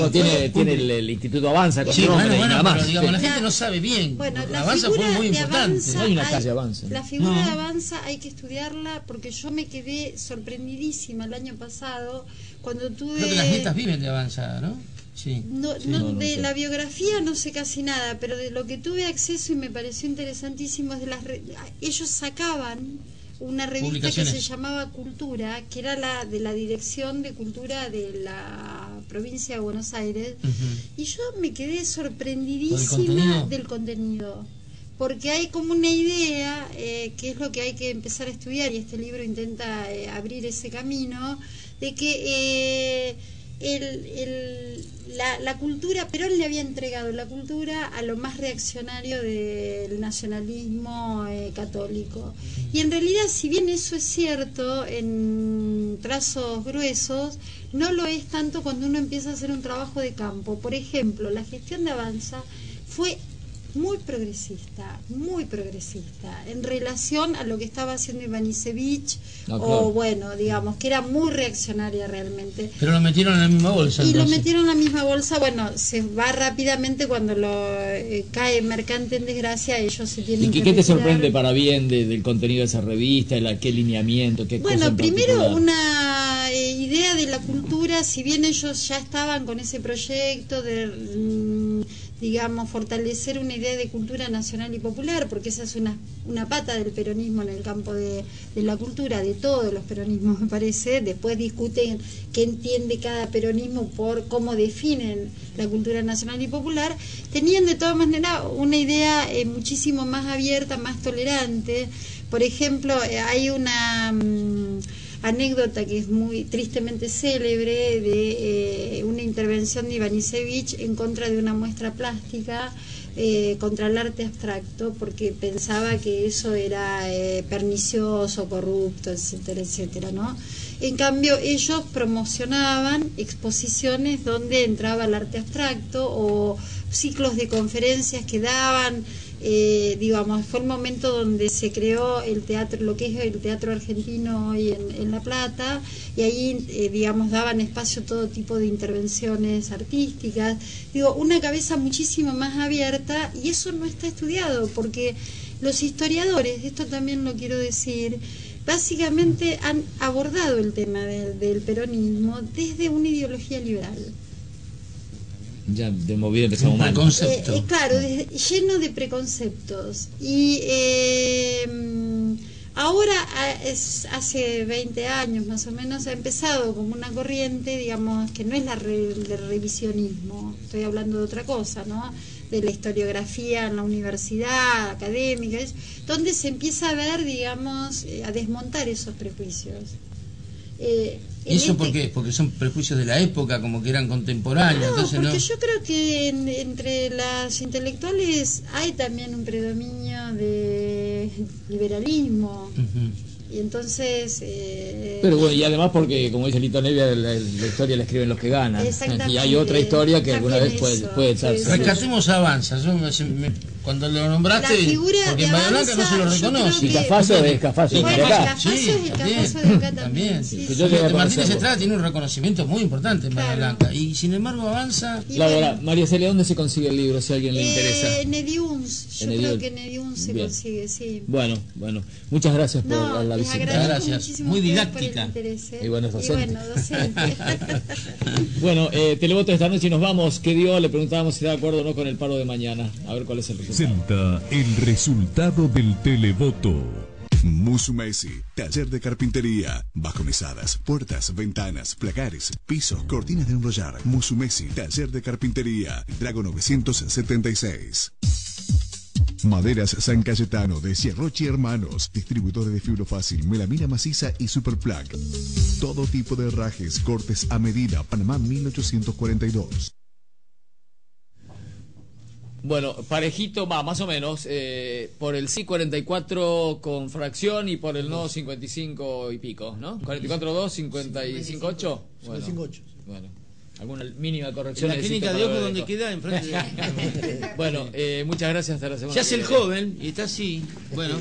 tiene el Instituto Avanza con sí, su nombre, bueno, nada más. pero digamos, la gente no sabe bien. Bueno, la Avanza figura fue muy de importante. Avanza, No hay una calle Avanza. La figura de Avanza hay que estudiarla porque yo me quedé sorprendidísima el año pasado cuando tuve... Creo que las nietas viven de Avanza, ¿no? Sí. De la biografía no sé casi nada, pero de lo que tuve acceso y me pareció interesantísimo es de ellos sacaban una revista que se llamaba Cultura, que era de la Dirección de Cultura de la provincia de Buenos Aires, y yo me quedé sorprendidísima del contenido, porque hay como una idea que es lo que hay que empezar a estudiar, y este libro intenta abrir ese camino, de que la cultura, Perón le había entregado la cultura a lo más reaccionario del nacionalismo católico. Y en realidad, si bien eso es cierto en trazos gruesos, no lo es tanto cuando uno empieza a hacer un trabajo de campo. Por ejemplo, la gestión de Avanza fue muy progresista en relación a lo que estaba haciendo Ivanišević, o bueno, digamos, que era muy reaccionaria realmente. Pero lo metieron en la misma bolsa. Y lo metieron en la misma bolsa, bueno, se va rápidamente cuando cae Mercante en desgracia, ellos se tienen que... ¿Y qué te sorprende para bien del contenido de esa revista? ¿Qué lineamiento? ¿Qué cosa en primero particular? una idea de la cultura, si bien ellos ya estaban con ese proyecto de... digamos, fortalecer una idea de cultura nacional y popular, porque esa es una pata del peronismo en el campo de la cultura, de todos los peronismos, me parece. Después discuten qué entiende cada peronismo por cómo definen la cultura nacional y popular. Tenían de todas maneras una idea muchísimo más abierta, más tolerante. Por ejemplo, hay una... anécdota que es muy tristemente célebre de una intervención de Ivanišević en contra de una muestra plástica, contra el arte abstracto, porque pensaba que eso era pernicioso, corrupto, etcétera, etcétera, ¿no? En cambio, ellos promocionaban exposiciones donde entraba el arte abstracto o ciclos de conferencias que daban. Digamos, fue el momento donde se creó el teatro, lo que es el teatro argentino hoy en La Plata, y ahí, digamos, daban espacio a todo tipo de intervenciones artísticas. Digo, una cabeza muchísimo más abierta, y eso no está estudiado, porque los historiadores, esto también lo quiero decir, básicamente han abordado el tema del peronismo desde una ideología liberal. Ya de movida empezamos mal. Claro, lleno de preconceptos. Y ahora, hace 20 años más o menos, ha empezado como una corriente, digamos, que no es de revisionismo, estoy hablando de otra cosa, ¿no? De la historiografía en la universidad, académica, donde se empieza a ver, digamos, a desmontar esos prejuicios. ¿Y eso por qué? Porque son prejuicios de la época, como que eran contemporáneos. Entonces porque yo creo que entre las intelectuales hay también un predominio de liberalismo. Y entonces... Pero bueno, y además porque, como dice Lito Nevia, la historia la escriben los que ganan. Y hay otra historia que alguna vez puede echarse. Rescatemos Avanza. Cuando lo nombraste, porque en Bahía Blanca no se lo reconoce. Y Cafaso es Cafaso de acá. También. Martínez Estrada tiene un reconocimiento muy importante en Bahía Blanca. Y sin embargo Avanza... Laura, María Celia, ¿dónde se consigue el libro si a alguien le interesa? En Ediuns. Yo creo que en Ediuns se consigue, sí. Bueno, muchas gracias por la visita. Gracias. Muy didáctica. Y bueno, es docente. Bueno, Televoto esta noche y nos vamos. ¿Qué dio? Le preguntábamos si está de acuerdo o no con el paro de mañana. A ver cuál es el resultado. Presenta el resultado del televoto. Musumeci, taller de carpintería, bajonesadas, puertas, ventanas, placares, pisos, cortinas de enrollar. Musumeci, taller de carpintería, Drago 976. Maderas San Cayetano de Sierrochi Hermanos, distribuidores de fibro fácil, melamina maciza y superplug. Todo tipo de herrajes, cortes a medida, Panamá 1842. Bueno, parejito, más o menos, por el sí 44 con fracción y por el no 55 y pico, ¿no? 44-2, 55-8. Bueno, alguna mínima corrección. En la clínica de ojos donde queda enfrente de... Bueno, muchas gracias, hasta la semana. Se hace el joven y está así. Bueno.